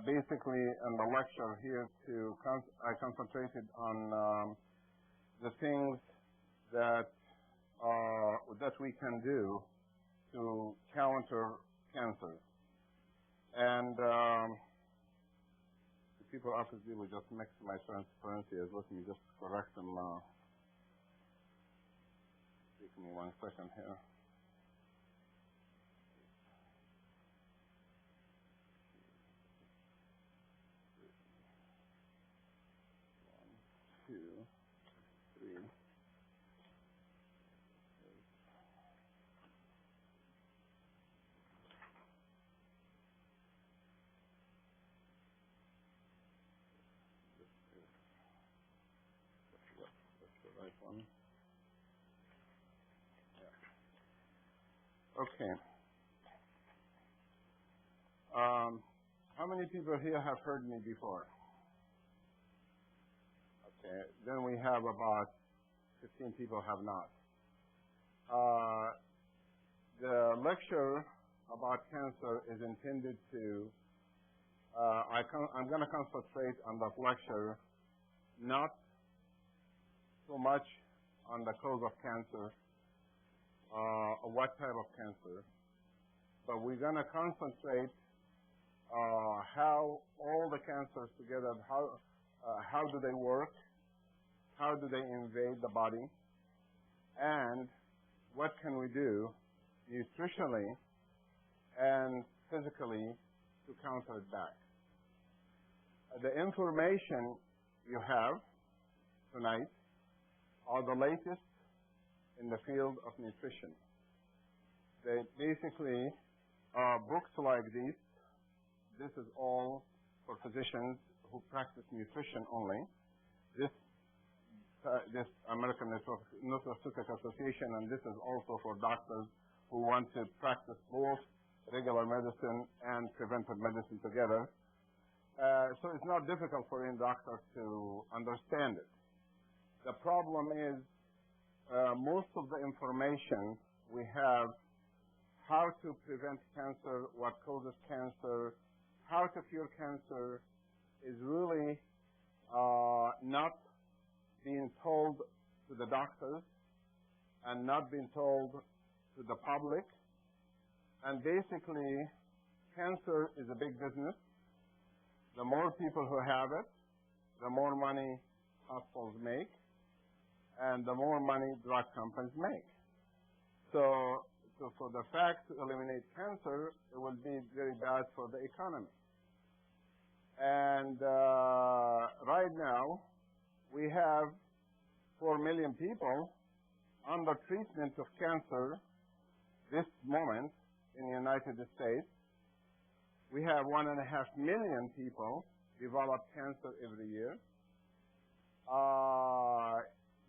basically in the lecture here I concentrated on the things that we can do to counter cancer. And the people obviously will just mix my transparency. Let me just correct them. Give me 1 second here. Two, three. That's the right one. Yeah. Okay. How many people here have heard me before? Okay, then we have about 15 people have not. The lecture about cancer is intended to, I'm going to concentrate on that lecture, not so much on the cause of cancer, or what type of cancer, but we're going to concentrate how all the cancers together, how do they work, how do they invade the body, and what can we do nutritionally and physically to counter it back. The information you have tonight are the latest in the field of nutrition. They basically are books like these. This is all for physicians who practice nutrition only. This American Nutraceutical Association, and this is also for doctors who want to practice both regular medicine and preventive medicine together. So it's not difficult for any doctor to understand it. The problem is most of the information we have, how to prevent cancer, what causes cancer, how to cure cancer, is really not being told to the doctors and not being told to the public. And basically, cancer is a big business. The more people who have it, the more money hospitals make, and the more money drug companies make. So for the fact to eliminate cancer, it will be very bad for the economy. And right now, we have 4 million people under treatment of cancer this moment in the United States. We have 1.5 million people develop cancer every year.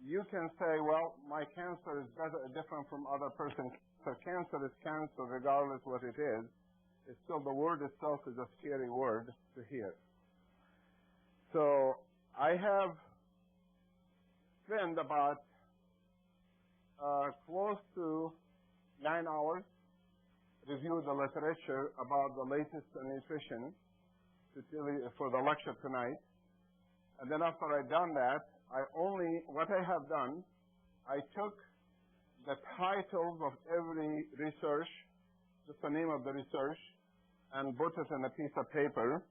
You can say, well, my cancer is different from other person's cancer. Cancer is cancer regardless what it is. It's still, the word itself is a scary word to hear. So I have spent about close to 9 hours review the literature about the latest in nutrition for the lecture tonight. And then after I've done that, what I have done, I took the titles of every research, just the name of the research, and put it in a piece of paper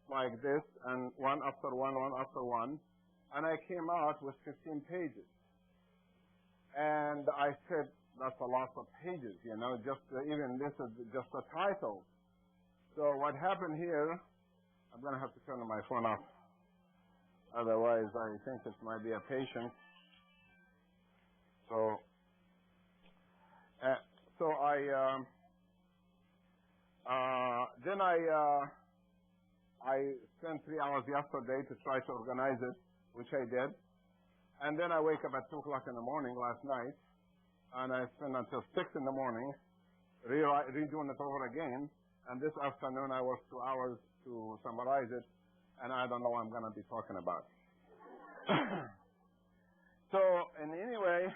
like this, and one after one after one, and I came out with 15 pages. And I said, that's a lot of pages, you know, even this is just a title. So what happened here, I'm going to have to turn my phone off. Otherwise, I think it might be a patient. So I spent 3 hours yesterday to try to organize it, which I did. And then I wake up at 2 o'clock in the morning last night, and I spent until 6 in the morning redoing it over again. And this afternoon I worked 2 hours to summarize it, and I don't know what I'm going to be talking about. So, in any way,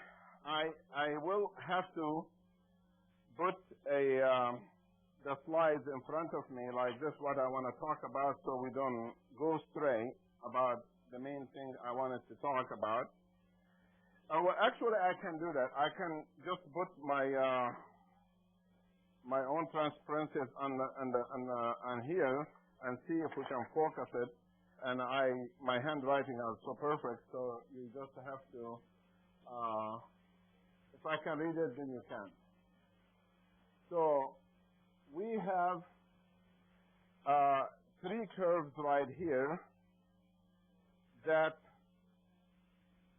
I will have to put the the slides in front of me like this, what I want to talk about, so we don't go stray about the main thing I wanted to talk about. Well, actually, I can do that. I can just put my my own transparencies on here and see if we can focus it. And my handwriting is so perfect, so you just have to. If I can read it, then you can. So we have three curves right here. That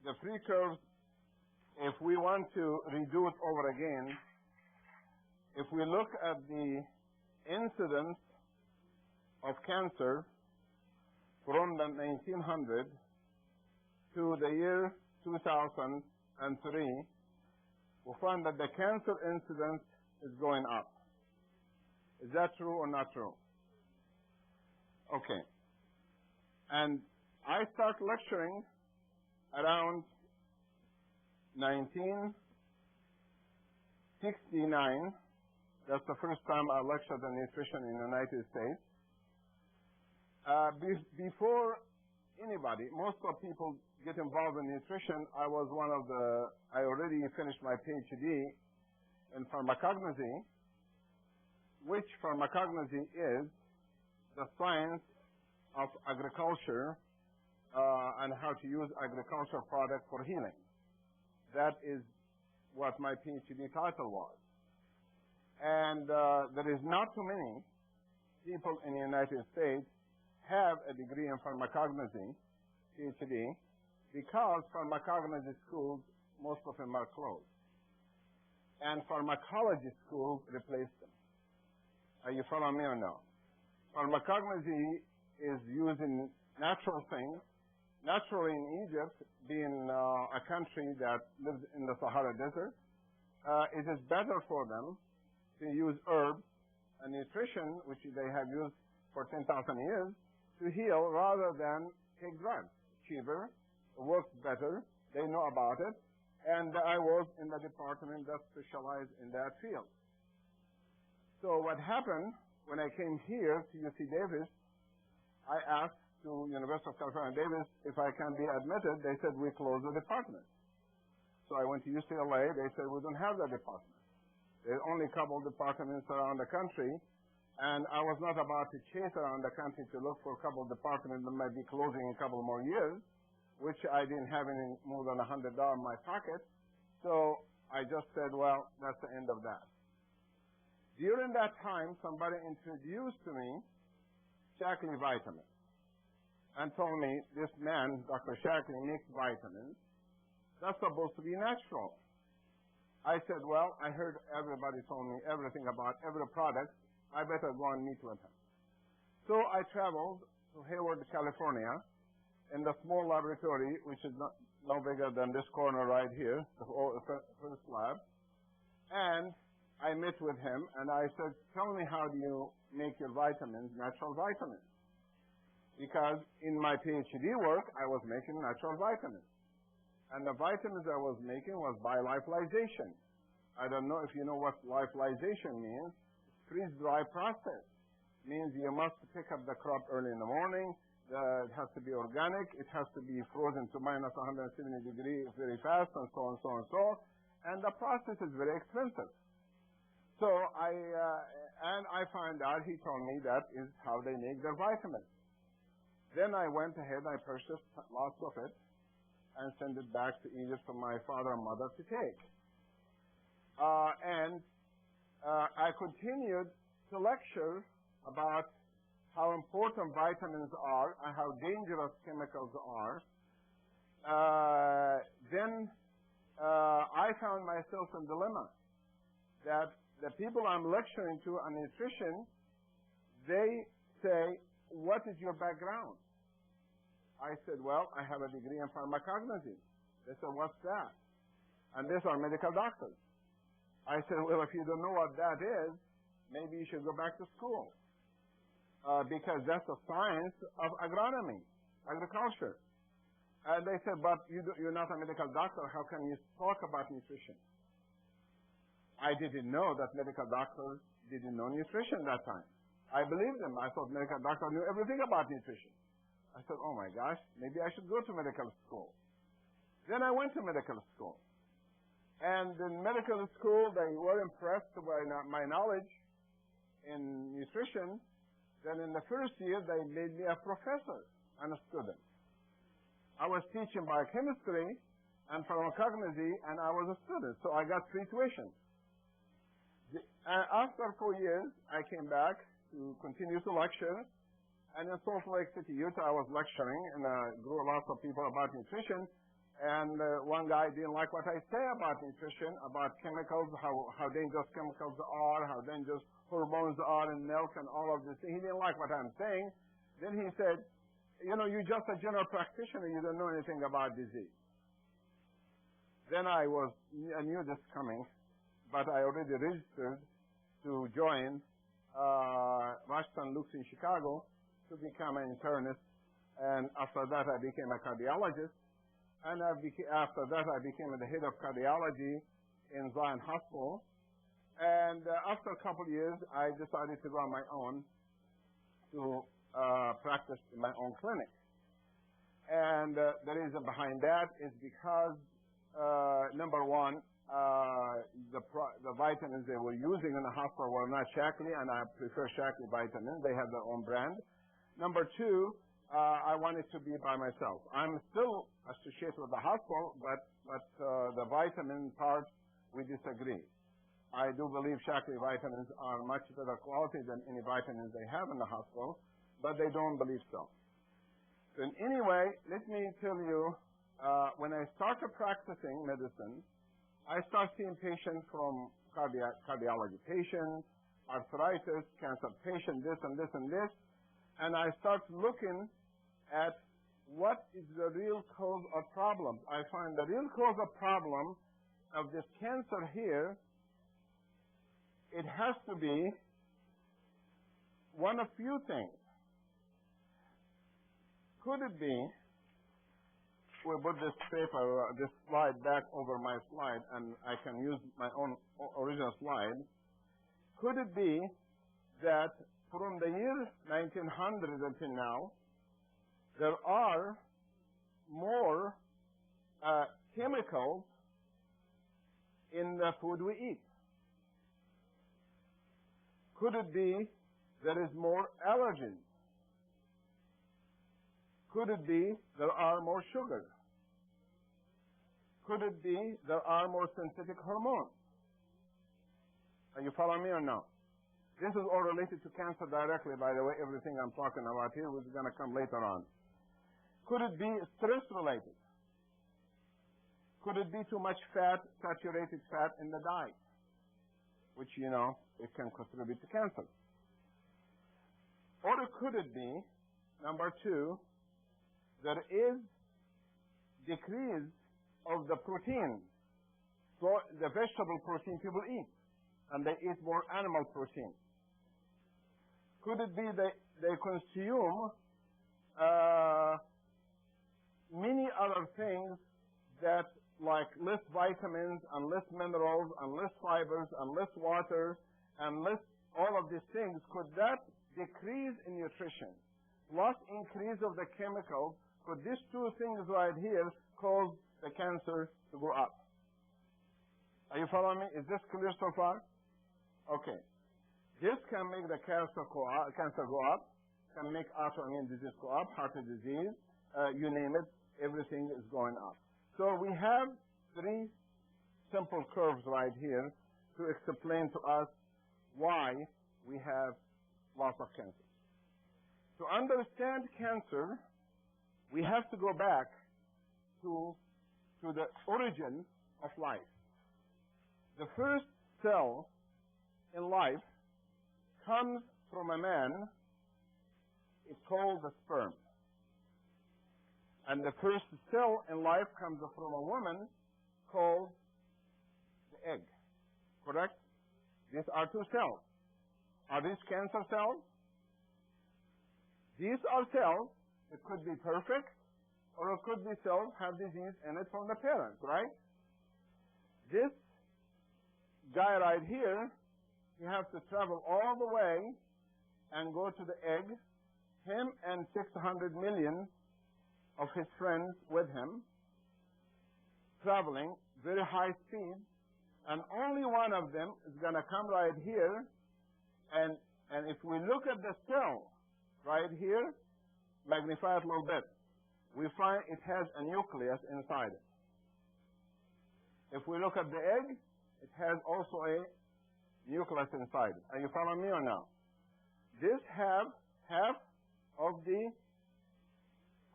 the three curves, if we want to redo it over again, if we look at the incidence of cancer from the 1900 to the year 2003, we find that the cancer incidence is going up. Is that true or not true? Okay. And I start lecturing around 1969. That's the first time I lectured on nutrition in the United States. Before anybody, most of people get involved in nutrition, I already finished my PhD in pharmacognosy, which pharmacognosy is the science of agriculture and how to use agricultural products for healing. That is what my PhD title was. And there is not too many people in the United States have a degree in pharmacognosy, PhD, because pharmacognosy schools, most of them are closed. And pharmacology schools replaced them. Are you following me or no? Pharmacognosy is using natural things. Naturally, in Egypt, being a country that lives in the Sahara Desert, it is better for them to use herbs and nutrition, which they have used for 10,000 years, to heal rather than take drugs. Cheaper, works better, they know about it, and I was in the department that specialized in that field. So what happened when I came here to UC Davis, I asked to University of California, Davis, if I can be admitted. They said, we closed the department. So I went to UCLA. They said, we don't have that department. There are only a couple of departments around the country, and I was not about to chase around the country to look for a couple of departments that might be closing in a couple more years, which I didn't have any more than $100 in my pocket. So I just said, well, that's the end of that. During that time, somebody introduced to me Shaklee vitamins and told me, this man, Dr. Shaklee, makes vitamins. That's supposed to be natural. I said, well, I heard everybody told me everything about every product. I better go and meet with him. So I traveled to Hayward, California, in the small laboratory, which is no bigger than this corner right here, the first lab. And I met with him, and I said, tell me, how do you make your vitamins natural vitamins? Because in my PhD work, I was making natural vitamins. And the vitamins I was making was by lyophilization. I don't know if you know what lyophilization means. Freeze-dry process. Means you must pick up the crop early in the morning. It has to be organic. It has to be frozen to minus 170 degrees very fast, and so on, so on, so on. And the process is very expensive. So I found out, he told me that is how they make their vitamins. Then I went ahead, I purchased lots of it, and sent it back to Egypt for my father and mother to take. I continued to lecture about how important vitamins are and how dangerous chemicals are. Then I found myself in a dilemma that the people I'm lecturing to on nutrition, they say, what is your background? I said, well, I have a degree in pharmacognosy. They said, what's that? And these are medical doctors. I said, well, if you don't know what that is, maybe you should go back to school. Because that's the science of agronomy, agriculture. And they said, but you're not a medical doctor. How can you talk about nutrition? I didn't know that medical doctors didn't know nutrition that time. I believed him. I thought medical doctor knew everything about nutrition. I said, oh my gosh, maybe I should go to medical school. Then I went to medical school. And in medical school, they were impressed by my knowledge in nutrition. Then in the first year, they made me a professor and a student. I was teaching biochemistry and pharmacognosy, and I was a student, so I got free tuition. After 4 years, I came back to continue to lecture, and in Salt Lake City, Utah, I was lecturing, and grew lots of people about nutrition, and one guy didn't like what I say about nutrition, about chemicals, how dangerous chemicals are, how dangerous hormones are in milk, and all of this. He didn't like what I'm saying. Then he said, you know, you're just a general practitioner, you don't know anything about disease. Then I knew this coming, but I already registered to join Washington Luke's in Chicago to become an internist, and after that I became a cardiologist, and after that I became the head of cardiology in Zion Hospital, and after a couple of years I decided to go on my own to practice in my own clinic. And the reason behind that is because number one, the vitamins they were using in the hospital were not Shaklee, and I prefer Shaklee vitamins. They have their own brand. Number two, I wanted to be by myself. I'm still associated with the hospital, but the vitamin part, we disagree. I do believe Shaklee vitamins are much better quality than any vitamins they have in the hospital, but they don't believe so. So anyway, let me tell you, when I started practicing medicine, I started seeing patients from cardiology patients, arthritis, cancer patients, this and this and this, and I started looking at what is the real cause of problems. I find the real cause of problem of this cancer here, it has to be one of few things. Could it be, we put this paper, this slide back over my slide, and I can use my own original slide. Could it be that from the year 1900 until now, there are more chemicals in the food we eat? Could it be there is more allergens? Could it be there are more sugar? Could it be there are more synthetic hormones? Are you following me or no? This is all related to cancer directly, by the way. Everything I'm talking about here is going to come later on. Could it be stress-related? Could it be too much fat, saturated fat in the diet? Which, you know, it can contribute to cancer. Or could it be, number two, there is decrease of the protein, so the vegetable protein people eat, and they eat more animal protein. Could it be they consume many other things that, like less vitamins and less minerals and less fibers and less water and less all of these things? Could that decrease in nutrition plus increase of the chemicals? Could these two things right here cause the cancer to go up? Are you following me? Is this clear so far? Okay. This can make the cancer go up, can make autoimmune disease go up, heart disease, you name it, everything is going up. So we have three simple curves right here to explain to us why we have lots of cancer. To understand cancer, we have to go back to the origin of life. The first cell in life comes from a man. It's called the sperm. And the first cell in life comes from a woman called the egg. Correct? These are two cells. Are these cancer cells? These are cells. It could be perfect, or it could be cells have disease in it from the parent, right? This guy right here, he has to travel all the way and go to the egg, him and 600 million of his friends with him, traveling very high speed, and only one of them is going to come right here, and if we look at the cell right here, magnify it a little bit, we find it has a nucleus inside it. If we look at the egg, it has also a nucleus inside it. Are you following me or no? This have half of the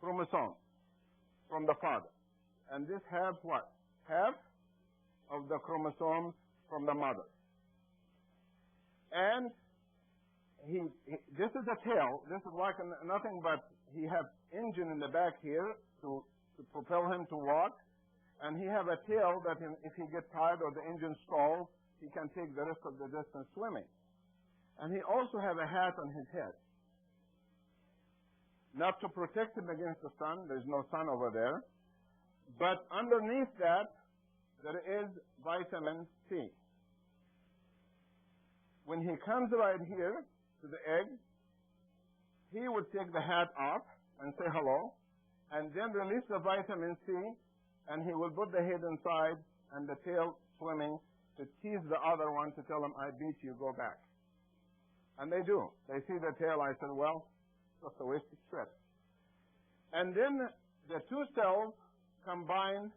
chromosome from the father. And this have what? Half of the chromosomes from the mother. And this is the tail. This is like nothing but he have engine in the back here to propel him to walk. And he have a tail that if he gets tired or the engine stalls, he can take the rest of the distance swimming. And he also have a hat on his head. Not to protect him against the sun. There's no sun over there. But underneath that, there is vitamin C. When he comes right here to the egg, he would take the hat off and say hello, and then release the vitamin C, and he will put the head inside and the tail swimming to tease the other one to tell him, I beat you, go back. And they do. They see the tail. I said, well, just a wasted trip. And then the two cells combine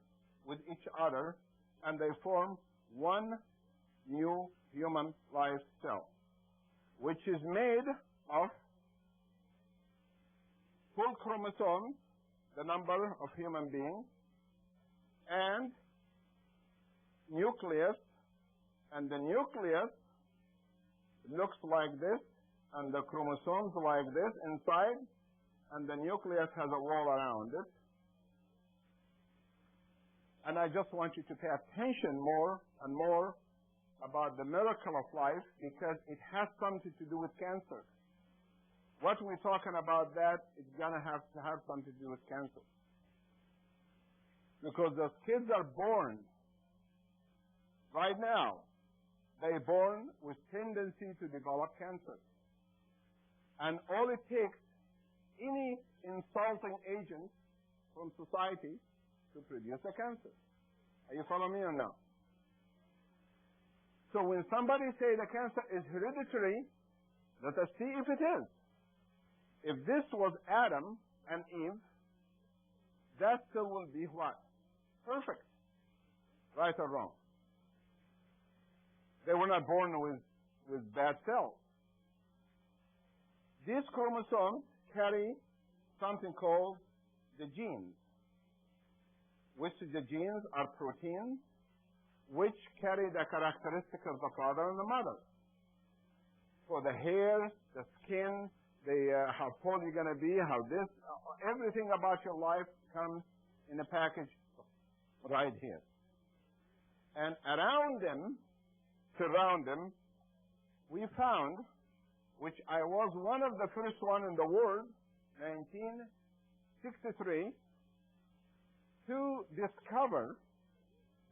with each other, and they form one new human life cell, which is made of full chromosomes, the number of human beings, and nucleus, and the nucleus looks like this, and the chromosomes like this inside, and the nucleus has a wall around it. And I just want you to pay attention more and more about the miracle of life, because it has something to do with cancer. What we're talking about, that is going to have something to do with cancer. Because those kids are born right now. They're born with tendency to develop cancer. And all it takes, any insulting agent from society to produce a cancer. Are you following me or no? So when somebody say the cancer is hereditary, let us see if it is. If this was Adam and Eve, that still will be what? Perfect. Right or wrong? They were not born with bad cells. These chromosomes carry something called the genes, which the genes are proteins, which carry the characteristics of the father and the mother. For the hair, the skin, how tall you're going to be, how this, everything about your life comes in a package right here. And around them, surround them, we found, which I was one of the first one in the world, 1963, to discover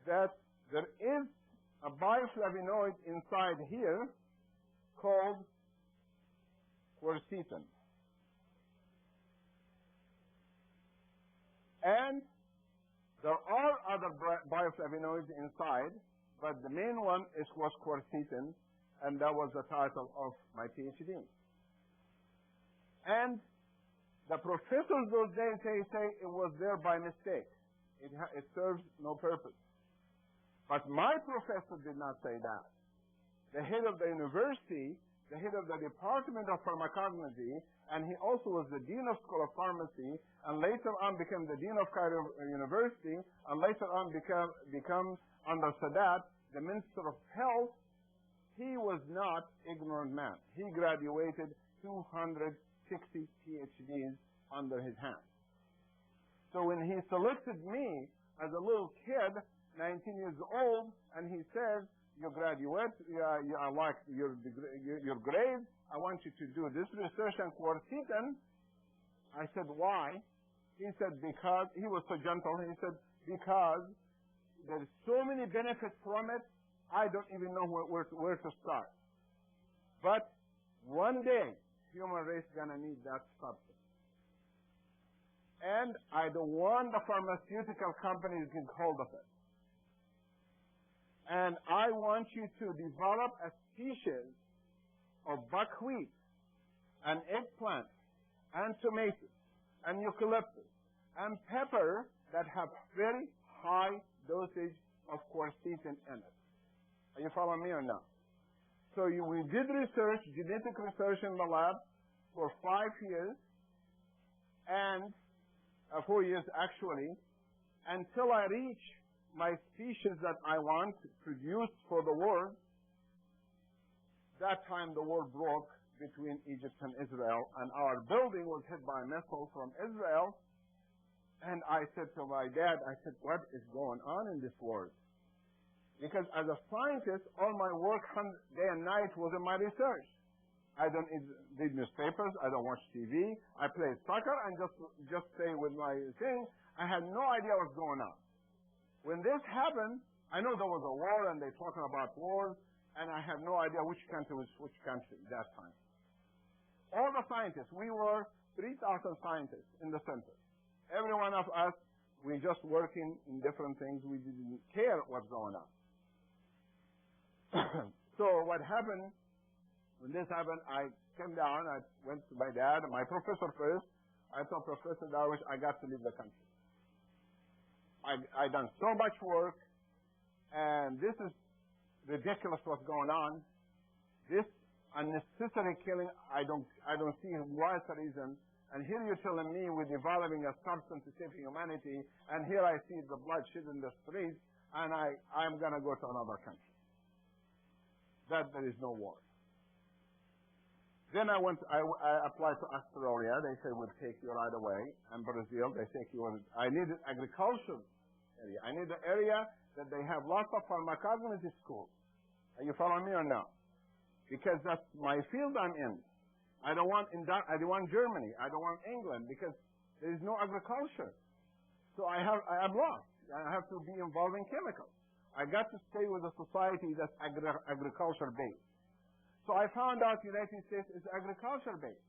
that there is a bioflavonoid inside here called quercetin. And there are other bioflavonoids inside, but the main one was quercetin, and that was the title of my PhD. And the professors those days say it was there by mistake. It serves no purpose. But my professor did not say that. The head of the university, the head of the Department of Pharmacology, and he also was the Dean of School of Pharmacy, and later on became the Dean of Cairo University, and later on become under Sadat, the Minister of Health. He was not ignorant man. He graduated 260 PhDs under his hand. So when he selected me as a little kid, 19 years old, and he says, you graduate, I like your grade, I want you to do this research on quercetin. I said, why? He said, because, he was so gentle, he said, because there's so many benefits from it, I don't even know where to start. But one day, human race is going to need that substance. And I don't want the pharmaceutical companies to get hold of it. And I want you to develop a species of buckwheat and eggplant and tomatoes and eucalyptus and pepper that have very high dosage of quercetin in it. Are you following me or not? So we did research, genetic research in the lab for 5 years, and 4 years actually, until I reach my species that I want produced for the world. That time the war broke between Egypt and Israel, and our building was hit by a missile from Israel. And I said to my dad, I said, what is going on in this world? Because as a scientist, all my work day and night was in my research. I don't read newspapers, I don't watch TV, I play soccer and just stay with my thing. I had no idea what's going on. When this happened, I know there was a war and they're talking about wars, and I had no idea which country was which country that time. All the scientists, we were 3,000 scientists in the center. Every one of us, we just working in different things. We didn't care what's going on. So what happened, when this happened, I came down, I went to my dad, my professor first. I told Professor Darwish, I got to leave the country. I done so much work, and this is ridiculous what's going on. This unnecessary killing, I don't see what's the reason. And here you're telling me we're developing a substance to save humanity, and here I see the bloodshed in the streets, and I'm going to go to another country. That there is no war. Then I applied to Australia. They said we'll take you right away. And Brazil, they take you. I needed agriculture area. I need the area that they have lots of pharmacognosy schools. Are you following me or no? Because that's my field I'm in. I don't want Germany. I don't want England because there is no agriculture. So I'm lost. I have to be involved in chemicals. I got to stay with a society that's agriculture based. So I found out the United States is agriculture based.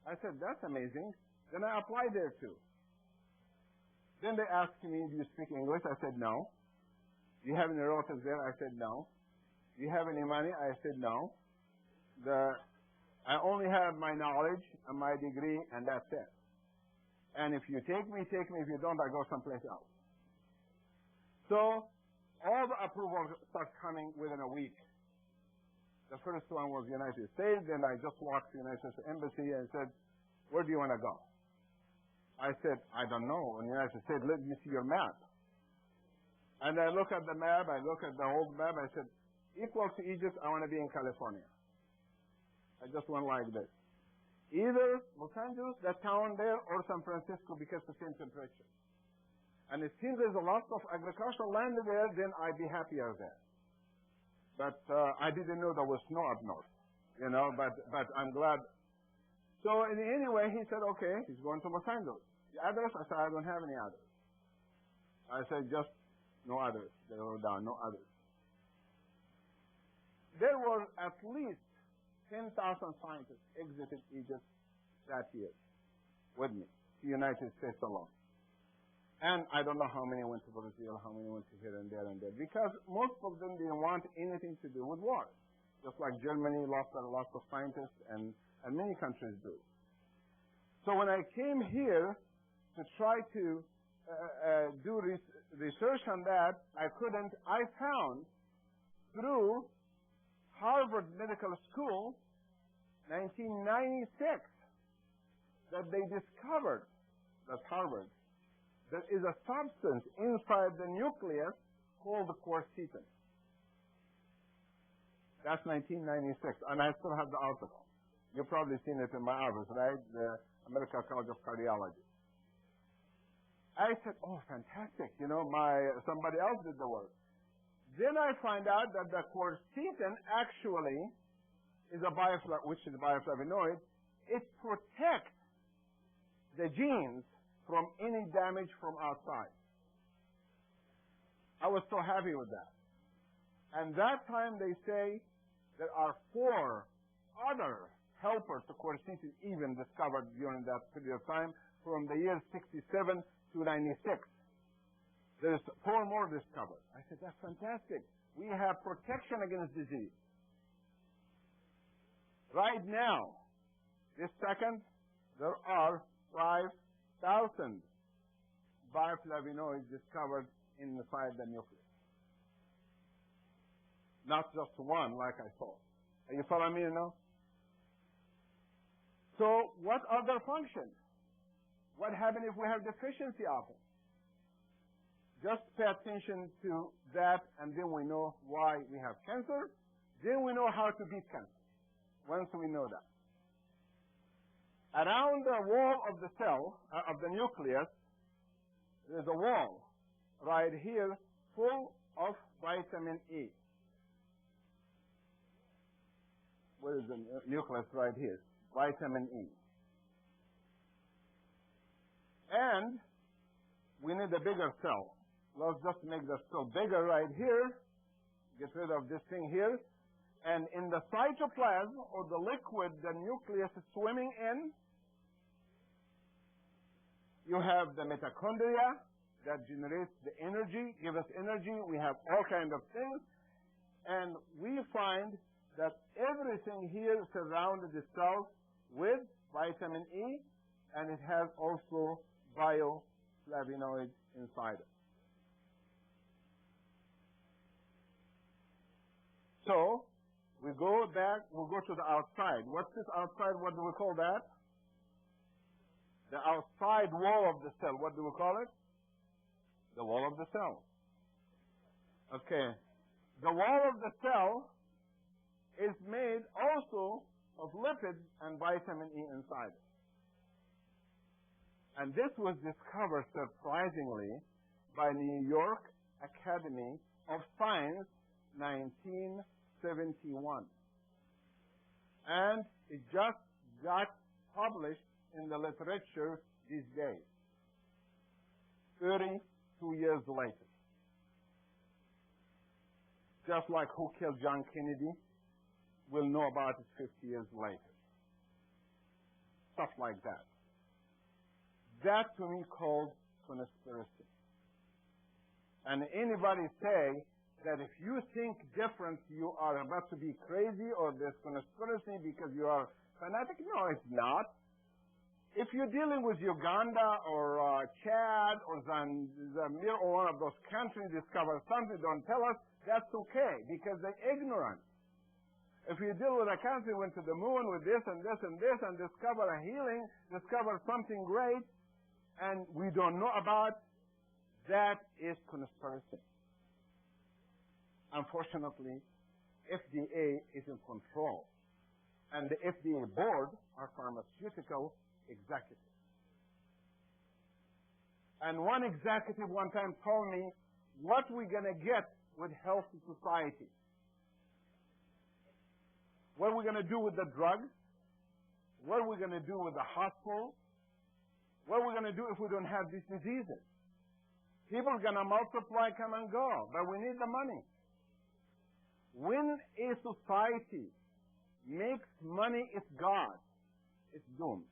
I said, that's amazing. Then I applied there too. Then they asked me, do you speak English? I said, no. Do you have any relatives there? I said, no. Do you have any money? I said, no. I only have my knowledge and my degree, and that's it. And if you take me, take me. If you don't, I go someplace else. So all the approvals start coming within a week. The first one was the United States. Then I just walked to the United States Embassy and said, where do you want to go? I said, I don't know. And the United States, let me see your map. And I look at the map. I look at the old map. I said, equal to Egypt, I want to be in California. I just went like this. Either Los Angeles, that town there, or San Francisco because the same temperature. And it seems there's a lot of agricultural land there, then I'd be happier there. But I didn't know there was snow up north, but I'm glad. So anyway, he said, okay, he's going to Los Angeles. The address, I said, I don't have any others. I said, just no others. They wrote down, no others. There were at least 10,000 scientists exited Egypt that year with me, the United States alone. And I don't know how many went to Brazil, how many went to here and there, because most of them didn't want anything to do with war. Just like Germany lost a lot of scientists, and many countries do. So when I came here to try to do research on that, I couldn't. I found through Harvard Medical School, 1996, that they discovered, that's Harvard, there is a substance inside the nucleus called quercetin. That's 1996, and I still have the article. You've probably seen it in my office, right? The American College of Cardiology. I said, oh, fantastic. Somebody else did the work. Then I find out that the quercetin actually is which is a bioflavonoid. It protects the genes from any damage from outside. I was so happy with that. And that time they say there are 4 other helpers to quercetin even discovered during that period of time from the year 67 to 96. There's 4 more discovered. I said, that's fantastic. We have protection against disease. Right now, this second, there are 5,000 bioflavonoids discovered inside the nucleus. Not just one, like I thought. Are you following me now? So, what other functions? What happens if we have deficiency of it? Just pay attention to that, and then we know why we have cancer. Then we know how to beat cancer, once we know that. Around the wall of the cell, of the nucleus, there's a wall right here full of vitamin E. Where is the nucleus? Right here. Vitamin E. And we need a bigger cell. Let's just make the cell bigger right here. Get rid of this thing here. And in the cytoplasm, or the liquid the nucleus is swimming in, you have the mitochondria that generates the energy, give us energy. We have all kinds of things. And we find that everything here surrounds the cell with vitamin E, and it has also bioflavonoids inside it. So, we go back, we'll go to the outside. What's this outside? What do we call that? The outside wall of the cell. What do we call it? The wall of the cell. Okay. The wall of the cell is made also of lipids and vitamin E inside. And this was discovered surprisingly by New York Academy of Science 1971. And it just got published in the literature these days, 32 years later. Just like who killed John Kennedy, we'll know about it 50 years later. Stuff like that. That to me called conspiracy. And anybody say that if you think different, you are about to be crazy or there's conspiracy because you are fanatic. No, it's not. If you're dealing with Uganda or Chad or Zambia or one of those countries discover something, don't tell us, that's okay because they're ignorant. If you deal with a country went to the moon with this and this and this and discover a healing, discover something great, and we don't know about, that is conspiracy. Unfortunately, FDA is in control. And the FDA board are pharmaceutical executives. And one executive one time told me, what we're going to get with healthy society? What are we going to do with the drugs? What are we going to do with the hospital? What are we going to do if we don't have these diseases? People are going to multiply, come and go, but we need the money. When a society makes money its God, it's doomed.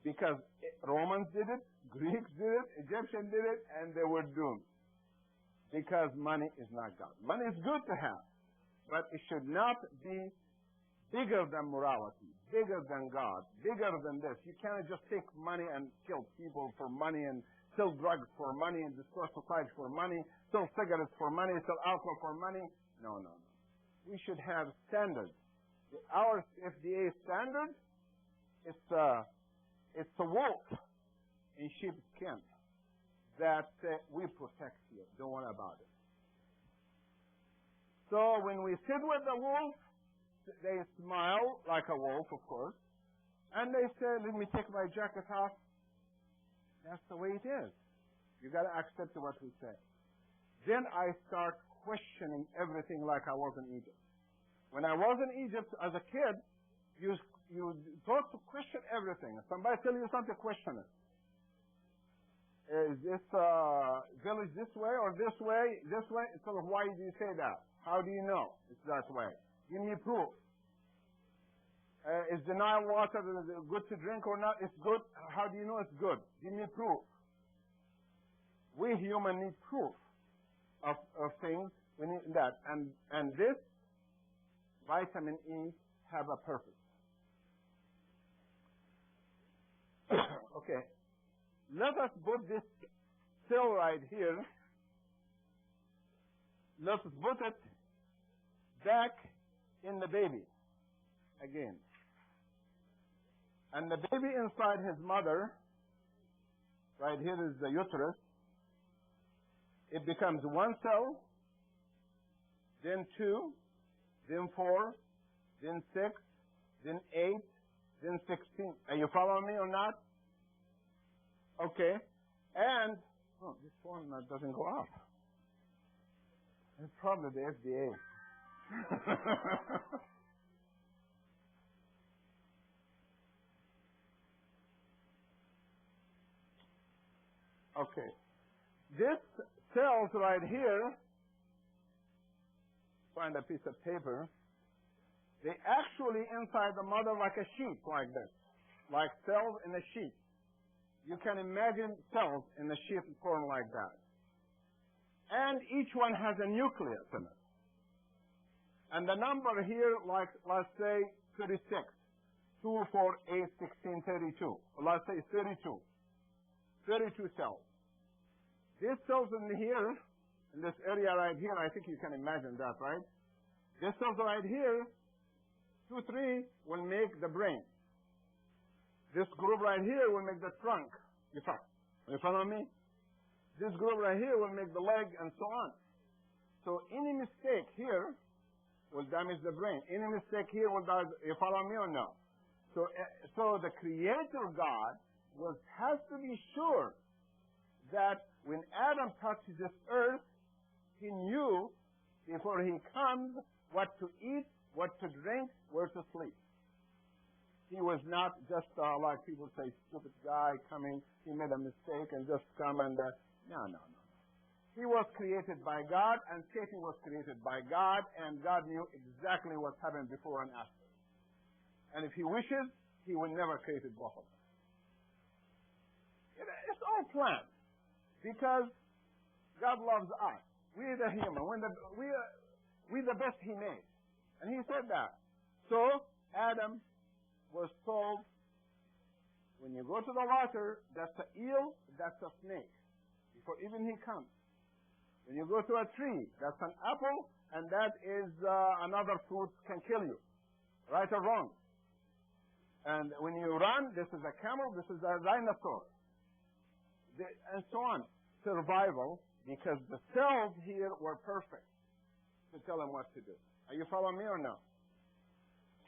Because Romans did it, Greeks did it, Egyptians did it, and they were doomed. Because money is not God. Money is good to have, but it should not be bigger than morality, bigger than God, bigger than this. You cannot just take money and kill people for money and sell drugs for money and destroy society for money, sell cigarettes for money, sell alcohol for money. No, no, no. We should have standards. Our FDA standard, it's a wolf in sheep's skin that we protect you. Don't worry about it. So when we sit with the wolf, they smile like a wolf, of course, and they say, let me take my jacket off. That's the way it is. You got to accept what we say. Then I start questioning everything like I was in Egypt. When I was in Egypt as a kid, you taught to question everything. If somebody tell you something, question it. Is this village this way or this way? This way? So why do you say that? How do you know it's that way? Give me proof. Is the Nile water good to drink or not? It's good. How do you know it's good? Give me proof. We humans need proof of things. We need that. And this vitamin E have a purpose. Okay. Let us put this cell right here. Let's put it back in the baby again. And the baby inside his mother, right here is the uterus. It becomes one cell, then 2, then 4, then 6, then 8, then 16. Are you following me or not? Okay. And, oh, this one doesn't go up. It's probably the FDA. Okay. This cells right here, find a piece of paper, they actually inside the mother like a sheet like this, like cells in a sheet. You can imagine cells in a sheet form like that. And each one has a nucleus in it. And the number here, like, let's say 36. 2, 4, 8, 16, 32. Or let's say 32. 32 cells. These cells in here, in this area right here, I think you can imagine that, right? These cells right here, 2, 3 will make the brain. This group right here will make the trunk. You follow me? This group right here will make the leg and so on. So any mistake here will damage the brain. Any mistake here will damage. You follow me or no? So the Creator God has to be sure that when Adam touched this earth, he knew before he comes what to eat, what to drink, where to sleep. He was not just like people say, stupid guy coming, he made a mistake and just come and... No. He was created by God and Satan was created by God, and God knew exactly what happened before and after. And if he wishes, he will never create both of them. It's all planned because God loves us. We're the human. We're the best he made. And he said that. So Adam was told, when you go to the water, that's an eel, that's a snake. Before even he comes. When you go to a tree, that's an apple, and that is another fruit can kill you. Right or wrong? And when you run, this is a camel, this is a dinosaur. And so on. Survival, because the cells here were perfect to tell him what to do. Are you following me or no?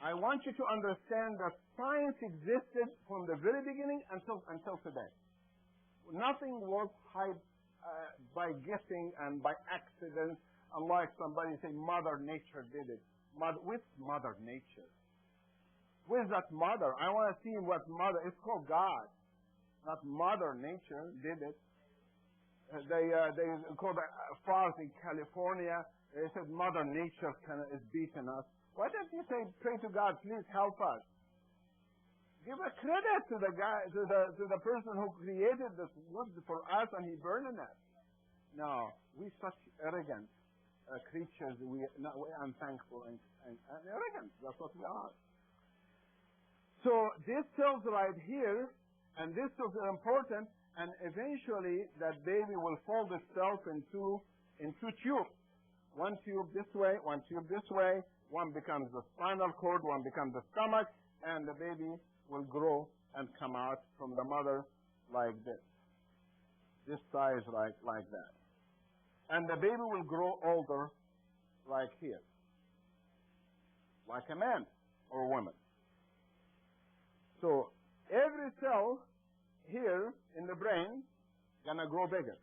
I want you to understand that science existed from the very beginning until today. Nothing was by guessing and by accident, unlike somebody saying Mother Nature did it. With Mother Nature? Where's that mother? I want to see what mother. It's called God, not Mother Nature did it. They called it fires in California. They said Mother Nature is beating us. Why don't you say, pray to God, please help us? Give a credit to the guy, to the person who created this wood for us, and he burned it. No, we such arrogant creatures. We unthankful and arrogant. That's what we are. So these cells right here, and these cells are important, and eventually that baby will fold itself into tubes. One tube this way, one tube this way. One becomes the spinal cord, one becomes the stomach, and the baby will grow and come out from the mother like this size like that. And the baby will grow older like here, like a man or a woman. So every cell here in the brain gonna grow bigger,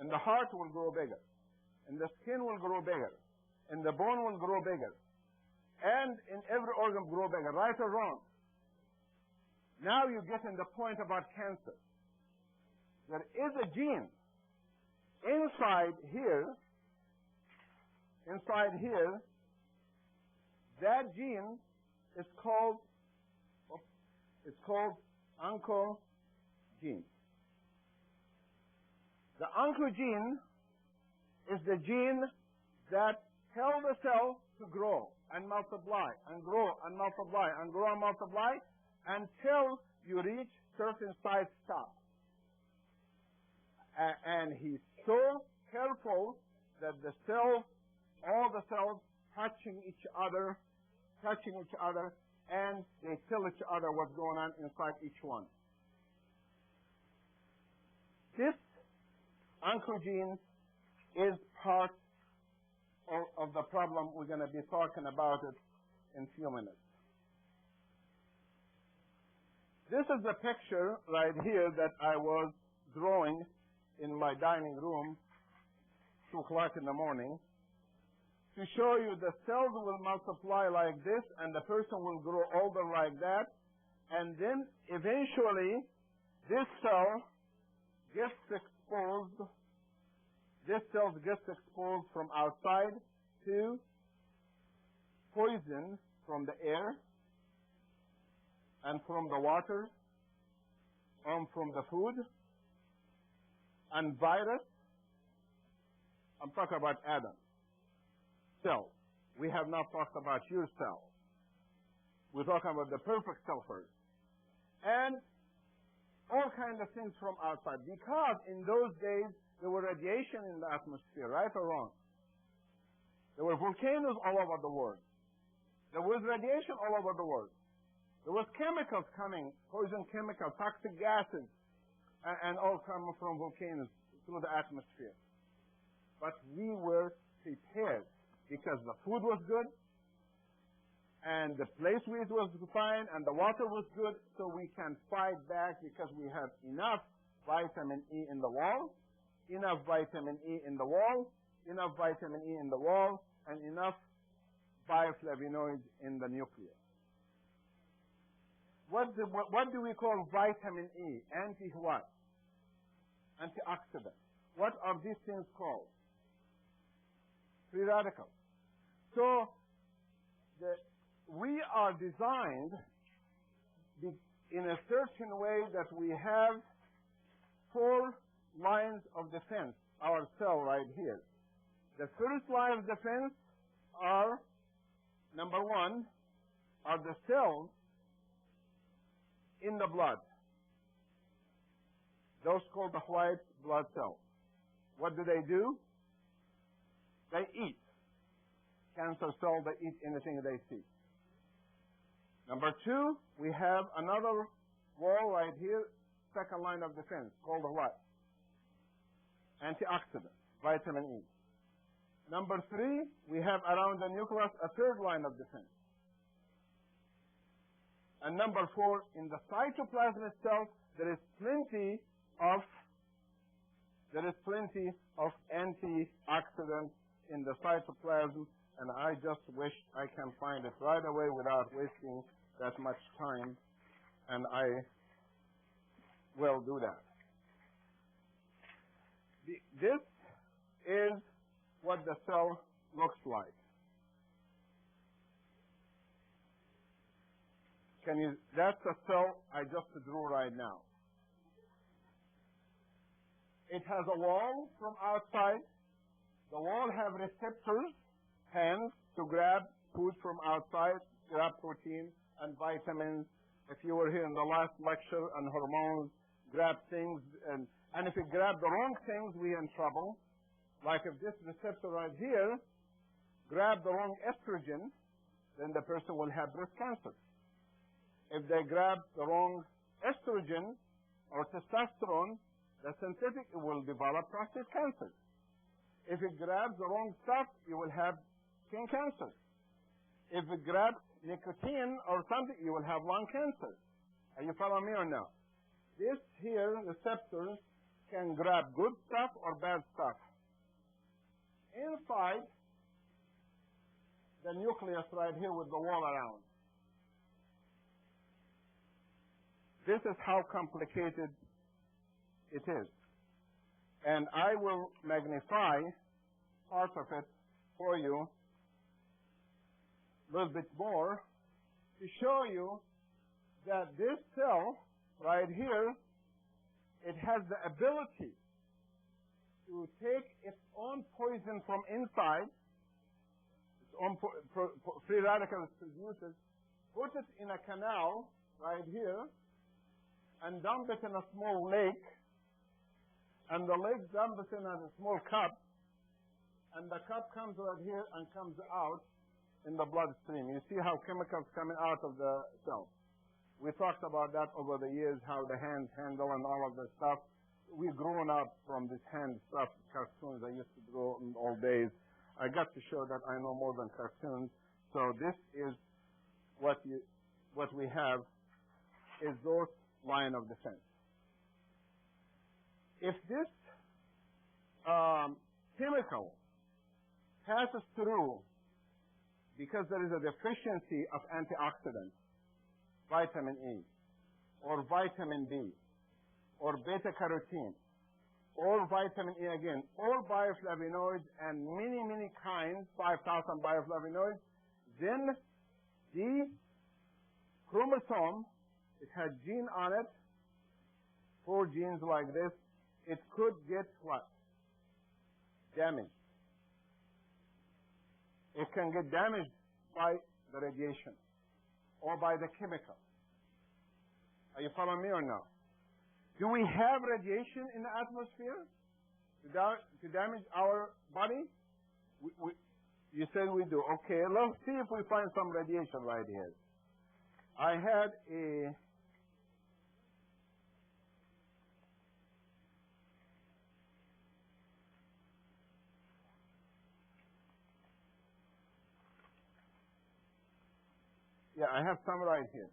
and the heart will grow bigger, and the skin will grow bigger, and the bone will grow bigger, and in every organ grow bigger, right or wrong? Now you get in the point about cancer. There is a gene inside here, that gene is called It's called oncogene. The oncogene is the gene that tells the cell to grow and multiply and grow and multiply and grow and multiply until you reach certain size stop. And he's so careful that the cell, all the cells touching each other, and they tell each other what's going on inside each one. This oncogene is part of the problem. We're going to be talking about it in a few minutes. This is the picture right here that I was drawing in my dining room, 2 o'clock in the morning, to show you the cells will multiply like this, and the person will grow older like that, and then eventually this cell gets exposed. This cell gets exposed from outside to poison from the air and from the water and from the food and virus. I'm talking about Adam. Cell. We have not talked about your cell. We're talking about the perfect cell first. And all kinds of things from outside. Because in those days, there were radiation in the atmosphere, right or wrong? There were volcanoes all over the world. There was radiation all over the world. There was chemicals coming, poison chemicals, toxic gases, and all coming from volcanoes through the atmosphere. But we were prepared because the food was good, and the place we was fine, and the water was good, so we can fight back because we have enough vitamin E in the wall, enough vitamin E in the wall, enough vitamin E in the wall, and enough bioflavonoids in the nucleus. What do we call vitamin E? Anti-what? Antioxidant. What are these things called? Free radicals. So we are designed in a certain way that we have 4 lines of defense, our cell right here. The first line of defense are, number 1, are the cells in the blood. Those called the white blood cells. What do? They eat. Cancer cells, they eat anything they see. Number 2, we have another wall right here, second line of defense, called the what? Antioxidant, vitamin E. Number 3, we have around the nucleus a third line of defense. And number 4, in the cytoplasm itself, there is plenty of antioxidants in the cytoplasm, and I just wish I can find it right away without wasting that much time, and I will do that. This is what the cell looks like. That's the cell I just drew right now. It has a wall from outside. The wall have receptors, hands, to grab food from outside, grab protein and vitamins. If you were here in the last lecture on hormones, grab things, and if you grab the wrong things, we're in trouble. Like if this receptor right here grab the wrong estrogen, then the person will have breast cancer. If they grab the wrong estrogen or testosterone, the synthetic, it will develop prostate cancer. If it grabs the wrong stuff, you will have skin cancer. If it grabs nicotine or something, you will have lung cancer. Are you following me or no? This here, receptors, can grab good stuff or bad stuff. Inside the nucleus right here with the wall around. This is how complicated it is. And I will magnify part of it for you a little bit more to show you that this cell right here, it has the ability to take its own poison from inside, its own free radicals produces, put it in a canal right here, and dump it in a small lake, and the lake dumps it in a small cup, and the cup comes right here and comes out in the bloodstream. You see how chemicals coming out of the cell. We talked about that over the years, how the hands handle and all of this stuff. We've grown up from this hand stuff, cartoons I used to draw in old days. I got to show that I know more than cartoons. So this is what we have is those line of defense. If this chemical passes through because there is a deficiency of antioxidants, vitamin E, or vitamin B, or beta-carotene, or vitamin E again, or bioflavonoids and many, many kinds, 5,000 bioflavonoids, then the chromosome, it has gene on it, 4 genes like this, it could get what? Damaged. It can get damaged by the radiation or by the chemical. Are you following me or no? Do we have radiation in the atmosphere to damage our body? You said we do. Okay, let's see if we find some radiation right here. I had a I have some right here.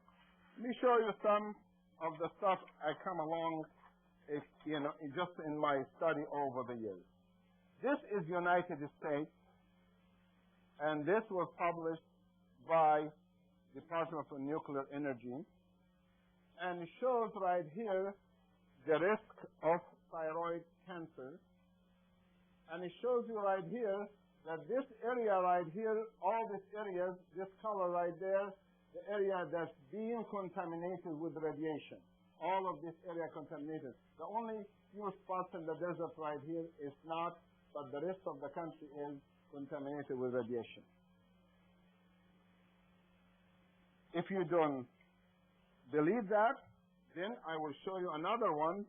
Let me show you some of the stuff I come along, just in my study over the years. This is United States, and this was published by Department of Nuclear Energy, and it shows right here the risk of thyroid cancer, and it shows you right here that this area right here, all these areas, this color right there, the area that's being contaminated with radiation. All of this area contaminated. The only few spots in the desert right here is not, but the rest of the country is contaminated with radiation. If you don't believe that, then I will show you another one,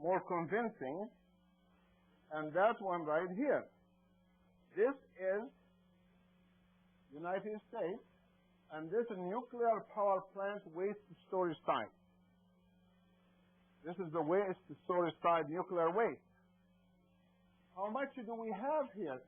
more convincing, and that one right here. This is United States, and this is a nuclear power plant waste storage site. This is the waste storage site, nuclear waste. How much do we have here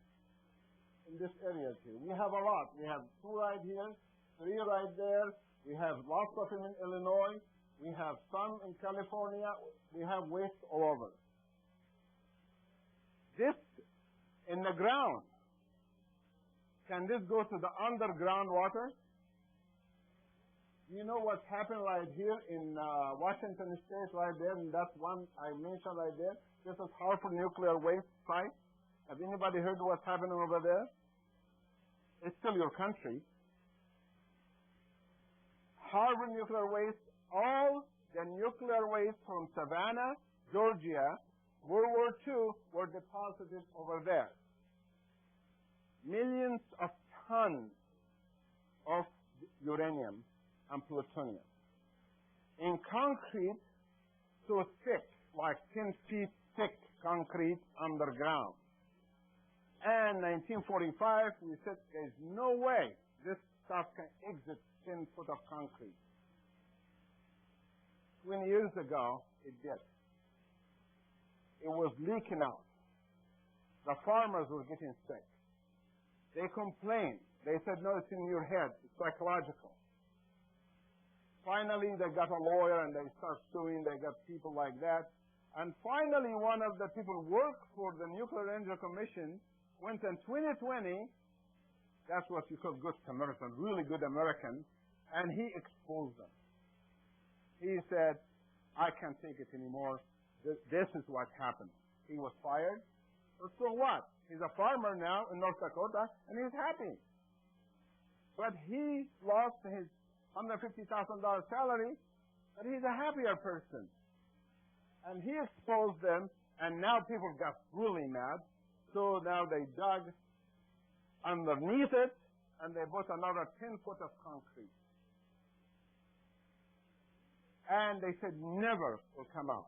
in this area here? We have a lot. We have 2 right here, 3 right there. We have lots of them in Illinois. We have some in California. We have waste all over. This in the ground. Can this go to the underground water? You know what's happened right here in Washington State, right there, and that's one I mentioned right there. This is Harper Nuclear Waste Site. Have anybody heard what's happening over there? It's still your country. Harper Nuclear Waste, all the nuclear waste from Savannah, Georgia, World War II, were deposited over there. Millions of tons of uranium and plutonium in concrete so thick, like 10 feet thick concrete underground. And 1945, we said there's no way this stuff can exit 10 foot of concrete. 20 years ago, it did. It was leaking out. The farmers were getting sick. They complained. They said, no, it's in your head. It's psychological. Finally, they got a lawyer and they start suing. They got people like that. And finally, one of the people who worked for the Nuclear Energy Commission went in 2020. That's what you call good Samaritan, really good American. And he exposed them. He said, I can't take it anymore. This is what happened. He was fired. So what? He's a farmer now in North Dakota, and he's happy. But he lost his $150,000 salary, but he's a happier person. And he exposed them, and now people got really mad. So now they dug underneath it, and they put another 10 foot of concrete. And they said never will come out.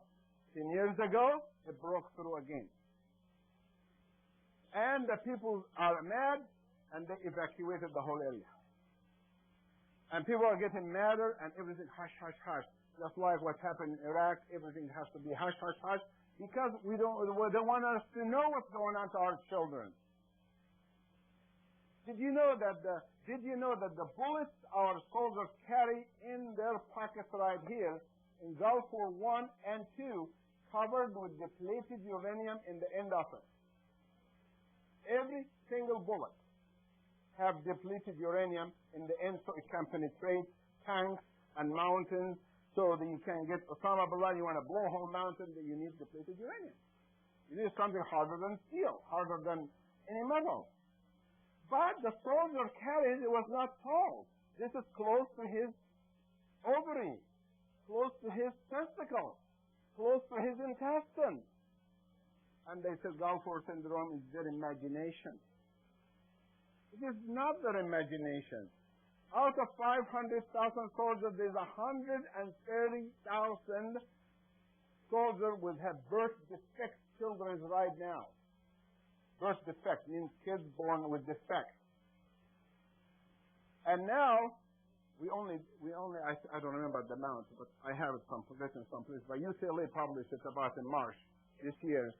10 years ago, it broke through again. And the people are mad, and they evacuated the whole area. And people are getting madder, and everything hush, hush, hush. Just like what happened in Iraq, everything has to be hush, hush, hush, because they want us to know what's going on to our children. Did you know that the bullets our soldiers carry in their pockets right here in Gulf War I and II covered with depleted uranium in the end of it? Every single bullet have depleted uranium in the end, so it can penetrate tanks and mountains, so that you can get Osama bin Laden. You want to blow a whole mountain, that you need depleted uranium. You need something harder than steel, harder than any metal. But the soldier carried, it was not told. This is close to his ovary, close to his testicle, close to his intestine. And they said Gulf War syndrome is their imagination. It is not their imagination. Out of 500,000 soldiers, there's 130,000 soldiers will have birth defect children right now. Birth defect means kids born with defect. And now, I don't remember the amount, but I have it written someplace, but UCLA published it about in March this year.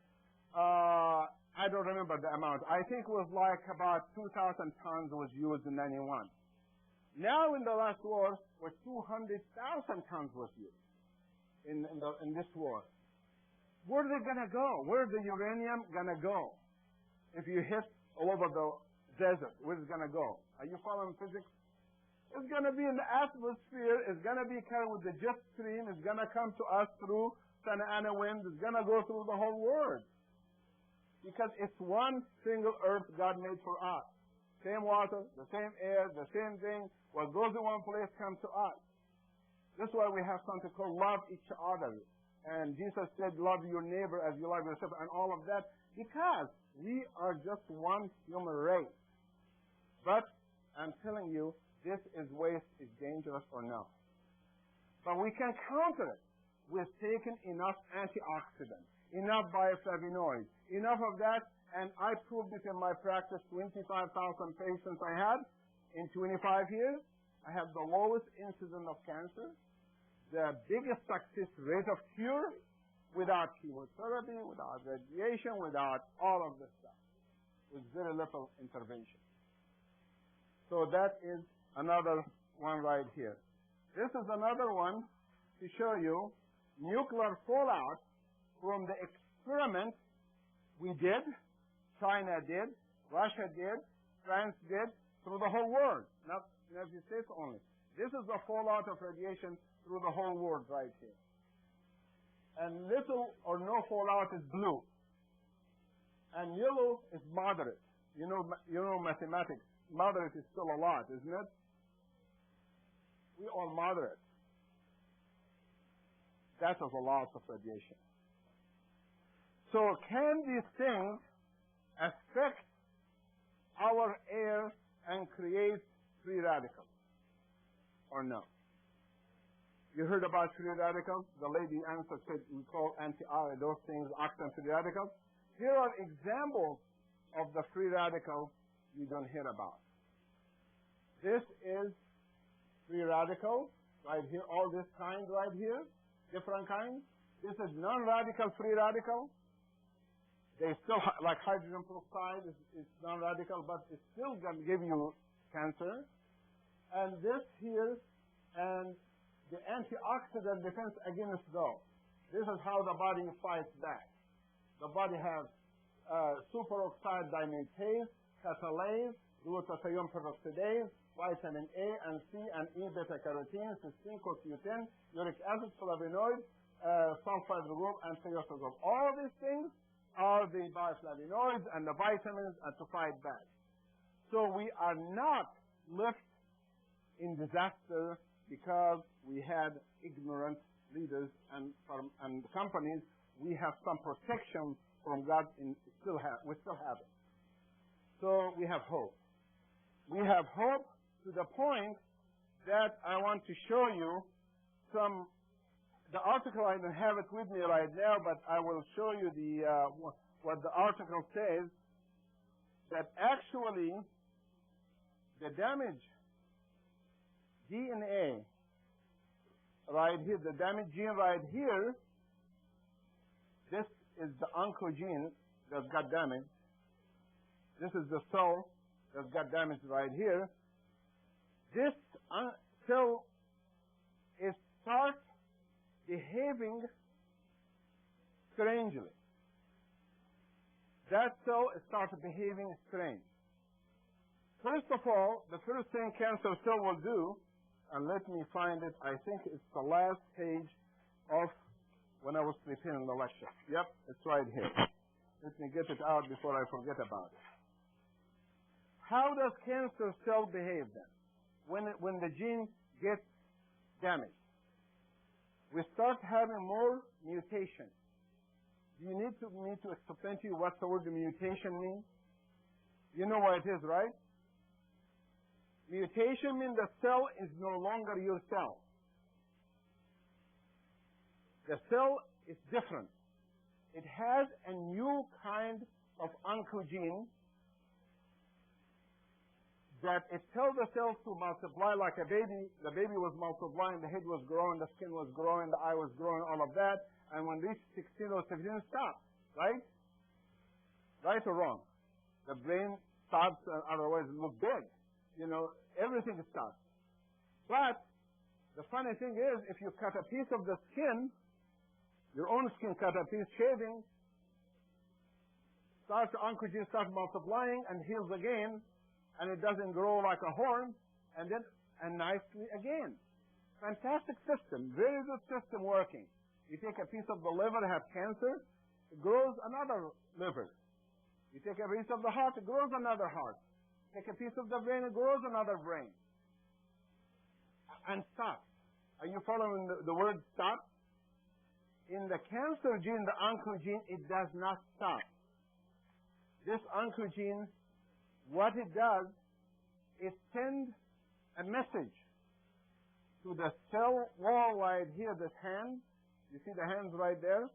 I don't remember the amount. I think it was like about 2,000 tons was used in 91. Now in the last war, was 200,000 tons was used in this war. Where are they going to go? Where's the uranium going to go? If you hit all over the desert, where's it going to go? Are you following physics? It's going to be in the atmosphere. It's going to be carried with the jet stream. It's going to come to us through Santa Ana winds. It's going to go through the whole world. Because it's one single earth God made for us. Same water, the same air, the same thing. What goes in one place comes to us. That's why we have something called love each other. And Jesus said, love your neighbor as you love yourself, and all of that. Because we are just one human race. But I'm telling you, this waste is dangerous or not. But we can counter it with taking enough antioxidants, enough bioflavonoids, enough of that. And I proved it in my practice. 25,000 patients I had in 25 years. I had the lowest incidence of cancer, the biggest success rate of cure, without chemotherapy, without radiation, without all of this stuff, with very little intervention. So that is another one right here. This is another one to show you nuclear fallout from the experiment we did, China did, Russia did, France did, through the whole world, not the United States only. This is the fallout of radiation through the whole world right here. And little or no fallout is blue. And yellow is moderate. You know mathematics. Moderate is still a lot, isn't it? We are moderate. That is a lot of radiation. So can these things affect our air and create free radicals or no? You heard about free radicals? The lady answered, said we call those things oxidant free radicals. Here are examples of the free radicals you don't hear about. This is free radical right here, all this kind right here, different kinds. This is non-radical free radical. They still, like hydrogen peroxide is non-radical, but it's still going to give you cancer. And this here, and the antioxidant defense against those. This is how the body fights back. The body has superoxide dismutase, catalase, glutathione peroxidase, vitamin A and C and E beta-carotene, cysteine, CoQ10, uric acid, flavonoid, sulfide group, and thiophene group. All these things are the bioflavonoids and the vitamins to fight back. So we are not left in disaster because we had ignorant leaders and companies. We have some protection from God, we still have it. So we have hope. We have hope to the point that I want to show you the article. I don't have it with me right now, but I will show you what the article says, that actually the damaged DNA right here, the damaged gene right here, this is the oncogene that got damaged. This is the cell that got damaged right here. This cell starts behaving strangely. That cell starts behaving strange. First of all, the first thing cancer cell will do, and let me find it, I think it's the last page of when I was preparing the lecture. Yep, it's right here. Let me get it out before I forget about it. How does cancer cell behave then? When the gene gets damaged, we start having more mutation. Do you need me to explain to you what the word mutation means? You know what it is, right? Mutation means the cell is no longer your cell. The cell is different. It has a new kind of oncogene that it tells the cells to multiply like a baby. The baby was multiplying, the head was growing, the skin was growing, the eye was growing, all of that. And when reached 16 or 17, stopped, right? Right or wrong? The brain stops, otherwise it looks big. You know, everything stops. But the funny thing is, if you cut a piece of the skin, your own skin, cut a piece, shaving, the oncogene starts multiplying and heals again, and it doesn't grow like a horn, and nicely again. Fantastic system, very good system working. You take a piece of the liver, have cancer, it grows another liver. You take a piece of the heart, it grows another heart. Take a piece of the brain, it grows another brain. And stop. Are you following the word stop? In the cancer gene, the oncogene, it does not stop. This oncogene, what it does, it sends a message to the cell wall right here, this hand. You see the hands right there?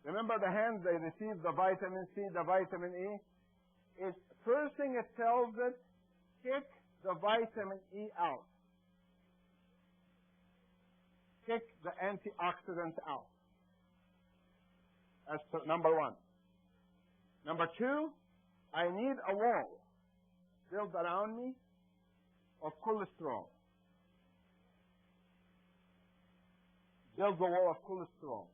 Remember the hands, they receive the vitamin C, the vitamin E. First thing it tells it, kick the vitamin E out. Kick the antioxidants out. That's number one. Number two, I need a wall built around me of cholesterol. Build the wall of cholesterol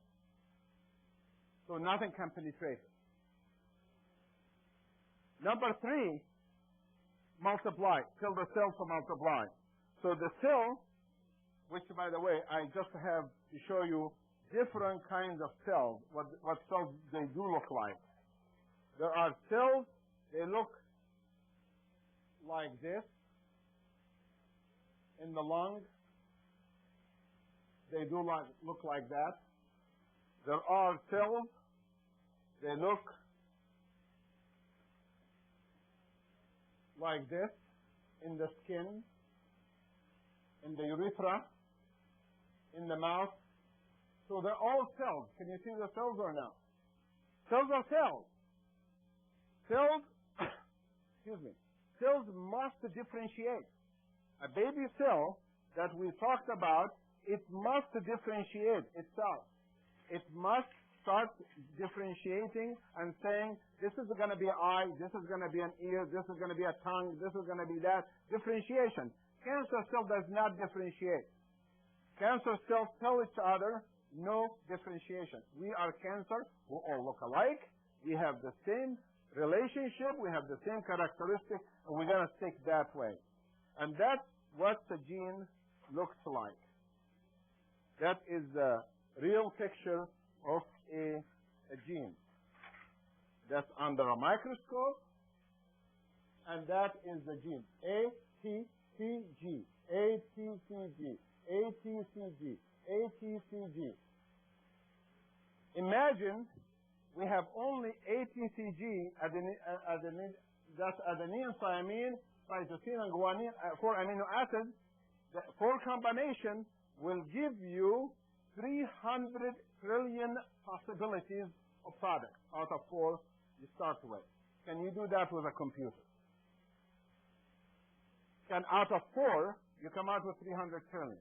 so nothing can penetrate it. Number three, multiply. Tell the cell to multiply. So the cell, which by the way, I just have to show you different kinds of cells, what cells they do look like. There are cells, they look like this in the lung. They do look like that. There are cells, they look like this in the skin, in the urethra, in the mouth. So they're all cells. Can you see the cells or no? Cells are cells. Cells, excuse me, cells must differentiate. A baby cell that we talked about, it must differentiate itself. It must start differentiating and saying, this is going to be an eye, this is going to be an ear, this is going to be a tongue, this is going to be that. Differentiation. Cancer cell does not differentiate. Cancer cells tell each other, no differentiation. We are cancer, we all look alike, we have the same relationship, we have the same characteristics, and we're going to stick that way. And that's what the gene looks like. That is the real picture of a gene. That's under a microscope, and that is the gene. ATCG. ATCG. ATCG. ATCG. Imagine we have only ATCG, that's adenine, thymine, cytosine, and guanine, 4 amino acids. The 4 combination will give you 300 trillion possibilities of products out of 4 you start with. Can you do that with a computer? Can out of 4, you come out with 300 trillion.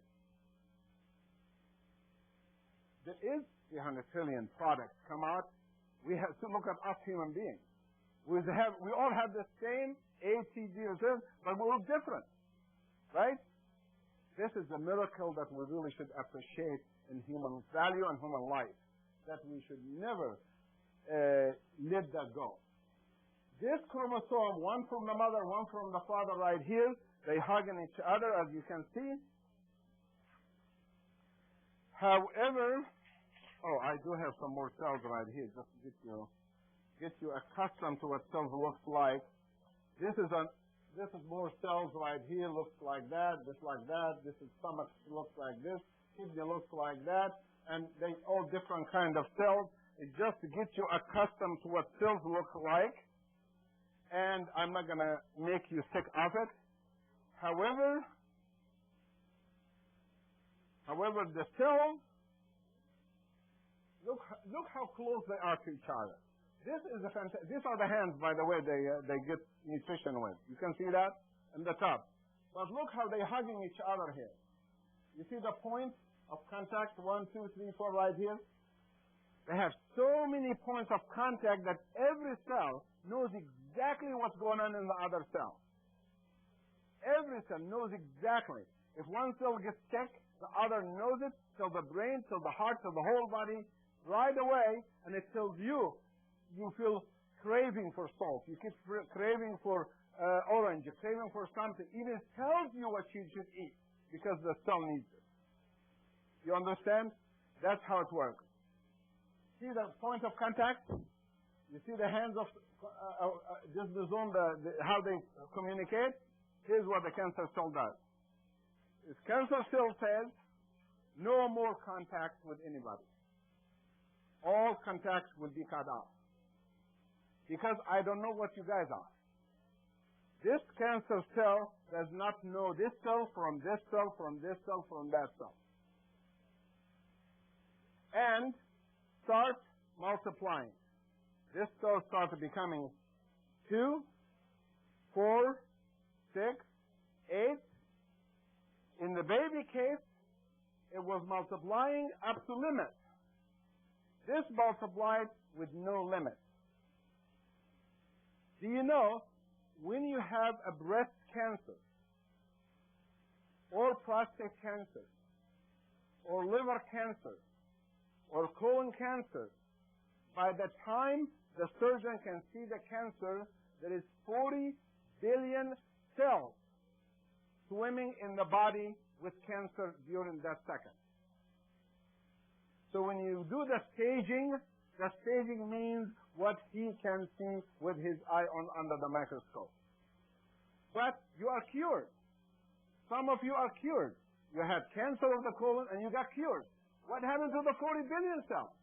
There is 300 trillion products come out. We have to look at us human beings. We all have the same ATG reserve, but we're all different, right? This is a miracle that we really should appreciate in human value and human life, that we should never let that go. This chromosome, one from the mother, one from the father right here, they hugging each other, as you can see. However, I do have some more cells right here, just to get you accustomed to what cells looks like. This is more cells right here, looks like that, this like that. This is stomach, looks like this. Kidney looks like that, and they all different kind of cells. It's just to get you accustomed to what cells look like. And I'm not gonna make you sick of it. However, the cells, look how close they are to each other. These are the hands, by the way, they get nutrition with. You can see that in the top. But look how they're hugging each other here. You see the point of contact, 1, 2, 3, 4 right here? They have so many points of contact that every cell knows exactly what's going on in the other cell. Every cell knows exactly. If one cell gets sick, the other knows it, till the brain, till the heart, till the whole body, right away, and it tells you feel craving for salt, you keep craving for orange, you're craving for something. Even tells you what you should eat, because the cell needs it. You understand? That's how it works. See the point of contact? You see the hands of, just the zone, how they communicate? Here's what the cancer cell does. This cancer cell says, no more contact with anybody. All contact will be cut off. Because I don't know what you guys are. This cancer cell does not know this cell from this cell, from this cell, from that cell. And start multiplying. This cell starts becoming 2, 4, 6, 8. In the baby case, it was multiplying up to limit. This multiplied with no limit. Do you know, when you have a breast cancer, or prostate cancer, or liver cancer, or colon cancer, by the time the surgeon can see the cancer, there is 40 billion cells swimming in the body with cancer during that second. So when you do the staging means what he can see with his eye under the microscope. But you are cured. Some of you are cured. You had cancer of the colon and you got cured. What happened to the 40 billion cells?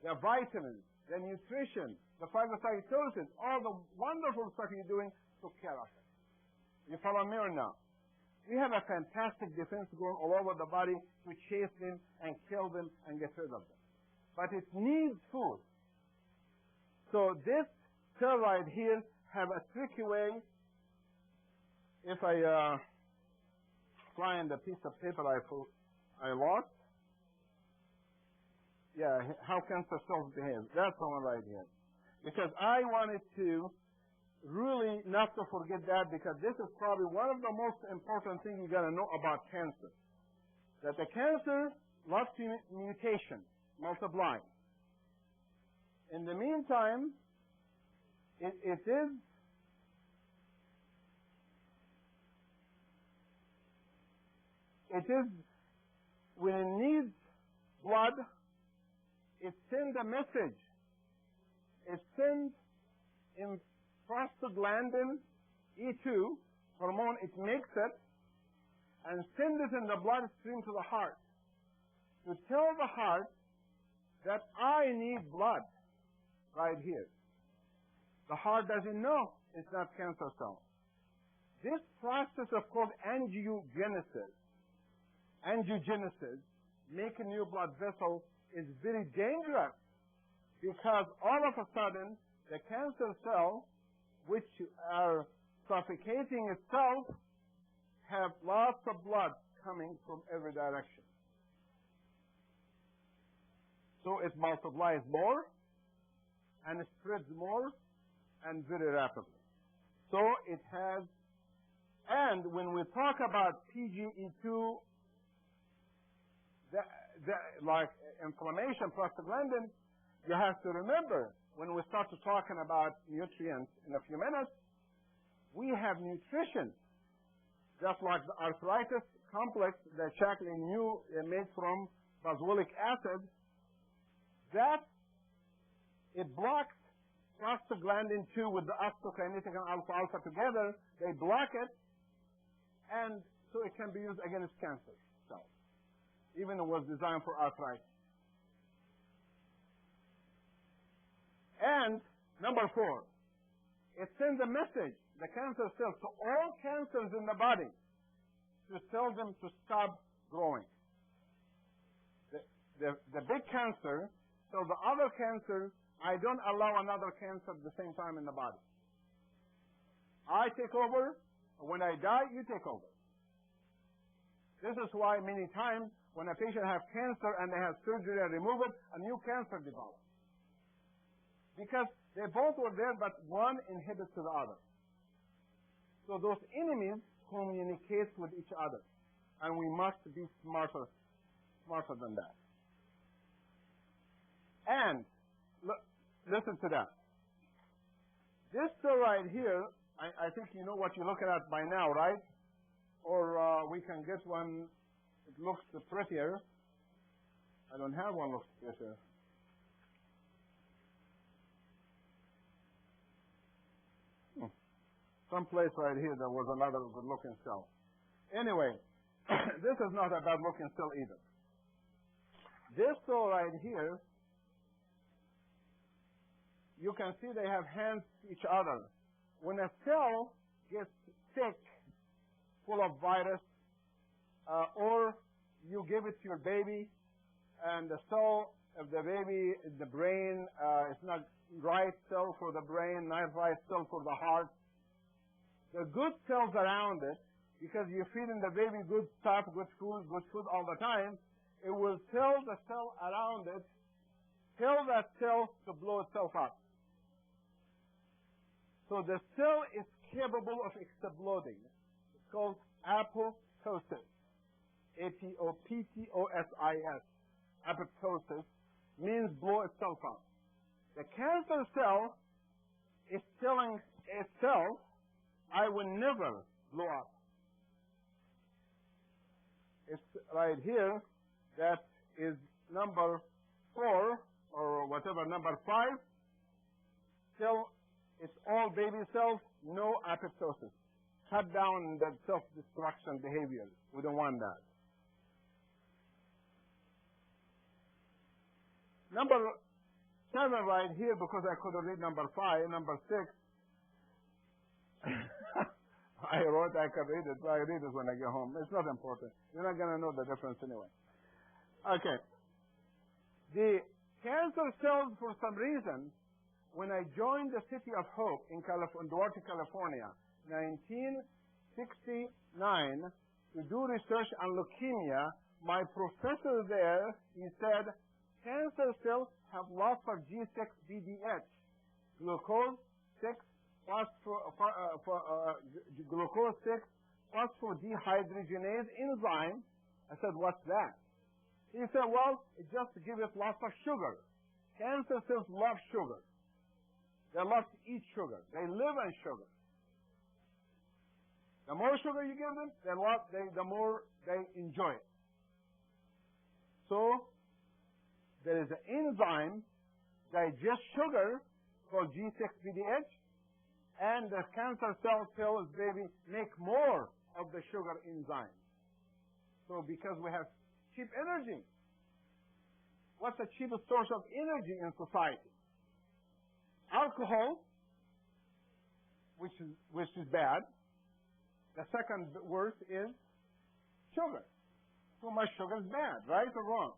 The vitamins, the nutrition, the phagocytosis, all the wonderful stuff you're doing took care of it. You follow me or not? We have a fantastic defense going all over the body to chase them and kill them and get rid of them. But it needs food. So this cell right here have a tricky way. If I find the piece of paper I lost, yeah, how cancer cells behave. That's the one right here. Because I wanted to really not to forget that, because this is probably one of the most important things you got to know about cancer. That the cancer loves mutation, multiplying. In the meantime, it is when it needs blood, it sends a message. It sends in prostaglandin E2 hormone, it makes it, and send it in the bloodstream to the heart to tell the heart that I need blood right here. The heart doesn't know it's not cancer cell. This process of called angiogenesis, making new blood vessel, is very dangerous because all of a sudden the cancer cell, which are suffocating itself, have lots of blood coming from every direction. So it multiplies more and it spreads more and very rapidly. So it has, and when we talk about PGE2, like inflammation, prostaglandin, you have to remember when we start talking about nutrients in a few minutes, we have nutrition, just like the arthritis complex that Jacqueline knew made from boswellic acid, that it blocks prostaglandin 2 with the oxokinetic and alpha-alpha together. They block it, and so it can be used against cancer cells, even though it was designed for arthritis. And number 4, it sends a message, the cancer cells, to all cancers in the body to tell them to stop growing. The big cancer, so the other cancer, I don't allow another cancer at the same time in the body. I take over. When I die, you take over. This is why many times when a patient has cancer and they have surgery and remove it, a new cancer develops. Because they both were there, but one inhibits the other. So those enemies communicate with each other. And we must be smarter than that. And listen to that. This cell right here, I think you know what you're looking at by now, right? Or we can get one that looks prettier. I don't have one that looks prettier. Someplace right here there was another good-looking cell. Anyway, this is not a bad-looking cell either. This cell right here, you can see they have hands to each other. When a cell gets sick, full of virus, or you give it to your baby, and the cell of the baby, the brain, it's not right cell for the brain, not right cell for the heart. The good cells around it, because you're feeding the baby good stuff, good food all the time, it will tell the cell around it, tell that cell to blow itself up. So the cell is capable of exploding. It's called apoptosis. A-P-O-P-T-O-S-I-S. Apoptosis means blow itself up. The cancer cell is telling itself, I will never blow up. It's right here. That is number 4, or whatever, number 5. Still, it's all baby cells, no apoptosis. Cut down the self-destruction behavior. We don't want that. Number 7 right here, because I couldn't read number 5, number 6. I wrote I could read it, so I read it when I get home. It's not important. You're not going to know the difference anyway. Okay. The cancer cells, for some reason, when I joined the City of Hope in Duarte, California, 1969, to do research on leukemia, my professor there, he said, cancer cells have lots of G6-BDH, glucose 6 glucose 6 phosphodehydrogenase enzyme. I said, what's that? He said, well, it just gives it lots of sugar. Cancer cells love sugar. They love to eat sugar. They live on sugar. The more sugar you give them, the more they enjoy it. So, there is an enzyme digests sugar called G6-BDH, and the cancer cell tells baby, make more of the sugar enzyme. So because we have cheap energy. What's the cheapest source of energy in society? Alcohol, which is bad. The second worst is sugar. Too much sugar is bad, right or wrong?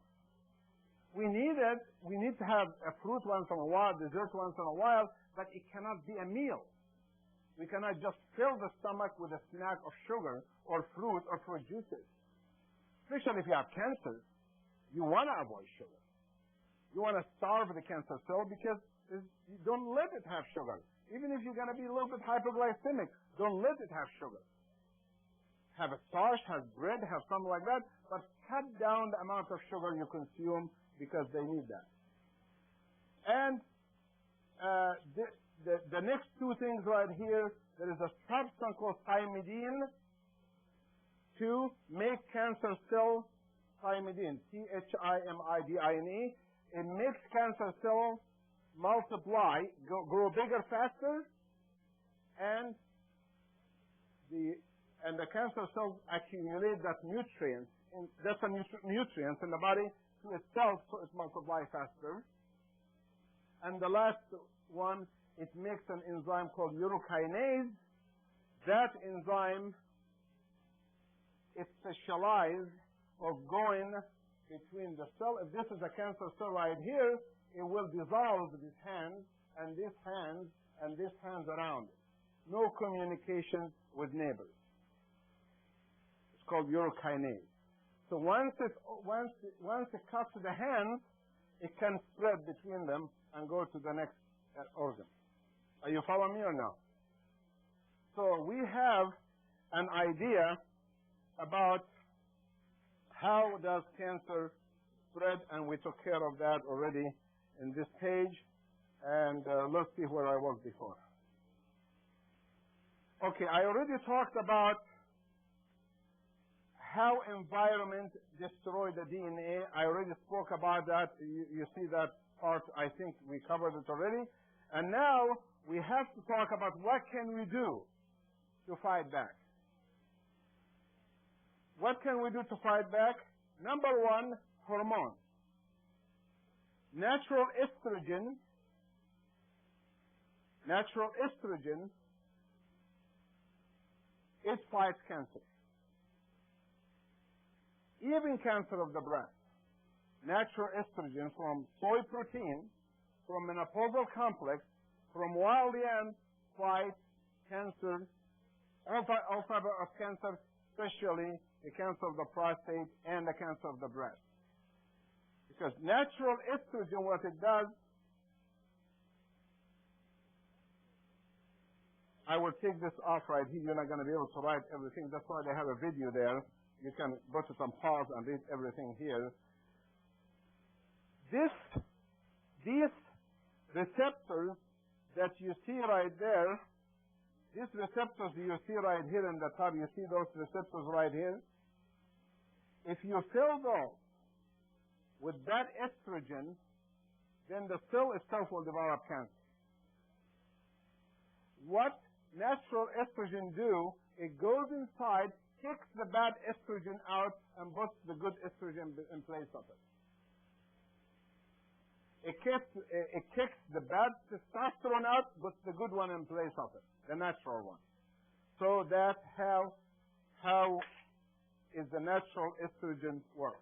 We need to have a fruit once in a while, dessert once in a while, but it cannot be a meal. We cannot just fill the stomach with a snack of sugar or fruit or fruit juices. Especially if you have cancer, you want to avoid sugar. You want to starve the cancer cell because you don't let it have sugar. Even if you're going to be a little bit hypoglycemic, don't let it have sugar. Have a starch, have bread, have something like that, but cut down the amount of sugar you consume because they need that. And the next two things right here, there is a substance called thymidine to make cancer cells, thymidine, thymidine. It makes cancer cells multiply, grow bigger faster, and the cancer cells accumulate that nutrients. That's a nutrients in the body to itself, so it multiplies faster. And the last one, it makes an enzyme called urokinase. That enzyme is specialized of going between the cell. If this is a cancer cell right here, it will dissolve this hand and this hand and this hand around it. No communication with neighbors. It's called urokinase. So once it cuts the hand, it can spread between them and go to the next organ. Are you following me or no? So we have an idea about how does cancer spread, and we took care of that already in this page. And let's see where I was before. Okay, I already talked about how environment destroys the DNA. I already spoke about that. You see that part. I think we covered it already. And now we have to talk about what can we do to fight back. What can we do to fight back? Number one, hormones. Natural estrogen, it fights cancer. Even cancer of the breast. Natural estrogen from soy protein, from menopausal complex, from wild yam fights cancer, all types of cancer, especially the cancer of the prostate and the cancer of the breast. Because natural estrogen, what it does, I will take this off right here. You're not going to be able to write everything. That's why they have a video there. You can go to some pause and read everything here. These receptors that you see right there, these receptors you see right here in the top, you see those receptors right here? If you fill those with that estrogen, then the cell itself will develop cancer. What natural estrogen do, it goes inside, kicks the bad estrogen out, and puts the good estrogen in place of it. It kicks the bad testosterone out, puts the good one in place of it, the natural one. So that's how is the natural estrogen work.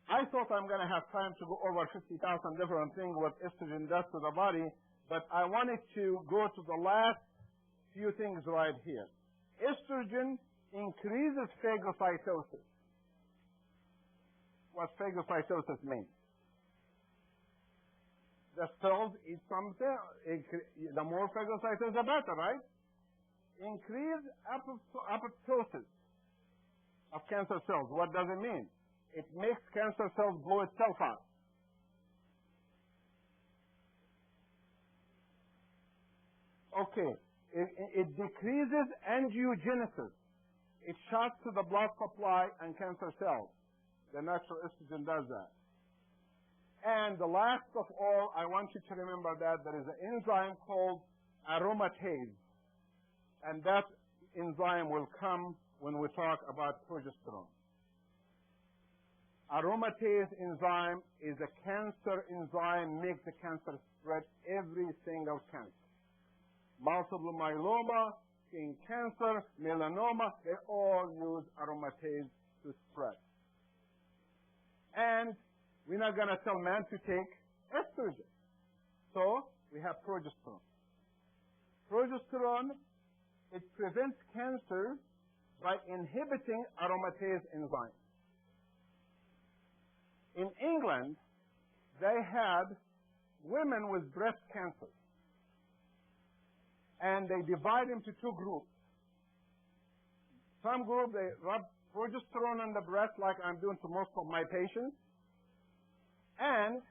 I thought I'm going to have time to go over 50,000 different things what estrogen does to the body, but I wanted to go to the last few things right here. Estrogen increases phagocytosis. What phagocytosis means? The cells eat something. The more phagocytosis, the better, right? Increase apoptosis of cancer cells. What does it mean? It makes cancer cells blow itself out. Okay. It decreases angiogenesis. It shocks to the blood supply and cancer cells. The natural estrogen does that. And the last of all, I want you to remember that there is an enzyme called aromatase. And that enzyme will come when we talk about progesterone. Aromatase enzyme is a cancer enzyme, makes the cancer spread, every single cancer. Multiple myeloma, skin cancer, melanoma, they all use aromatase to spread. And we're not going to tell men to take estrogen. So we have progesterone. Progesterone, it prevents cancer by inhibiting aromatase enzyme. In England, they had women with breast cancer. And they divide them to two groups. Some group, they rub progesterone on the breast like I'm doing to most of my patients. And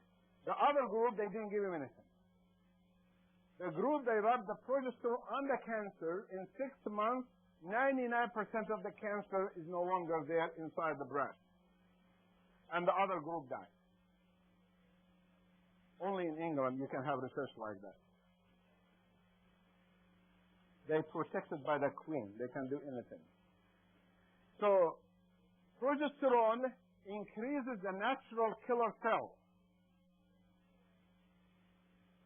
the other group, they didn't give him anything. The group, they rubbed the progesterone on the cancer. In 6 months, 99% of the cancer is no longer there inside the breast. And the other group died. Only in England you can have research like that. They're protected by the Queen. They can do anything. So, progesterone increases the natural killer cell.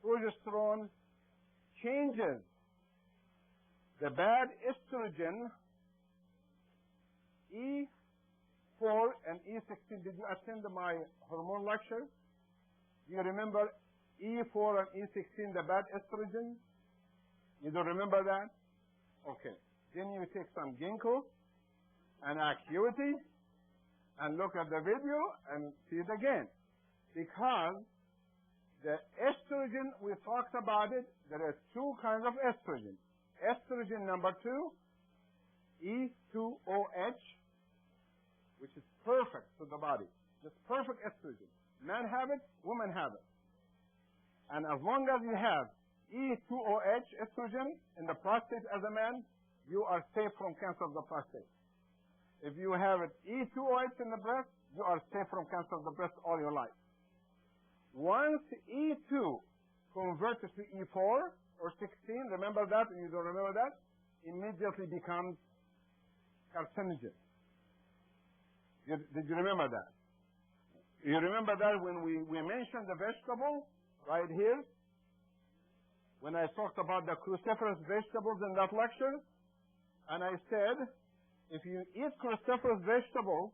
Progesterone changes the bad estrogen, E4 and E16. Did you attend my hormone lecture? Do you remember E4 and E16, the bad estrogen? You don't remember that? Okay. Then you take some ginkgo and acuity and look at the video and see it again. Because the estrogen, we talked about it, there are two kinds of estrogen. Estrogen number 2, E2OH, which is perfect to the body. Just perfect estrogen. Men have it, women have it. And as long as you have E2OH estrogen in the prostate as a man, you are safe from cancer of the prostate. If you have it E2OH in the breast, you are safe from cancer of the breast all your life. Once E2 converts to E4 or 16, remember that, and you don't remember that, immediately becomes carcinogen. Did you remember that? You remember that when we mentioned the vegetable right here? When I talked about the cruciferous vegetables in that lecture, and I said, if you eat cruciferous vegetables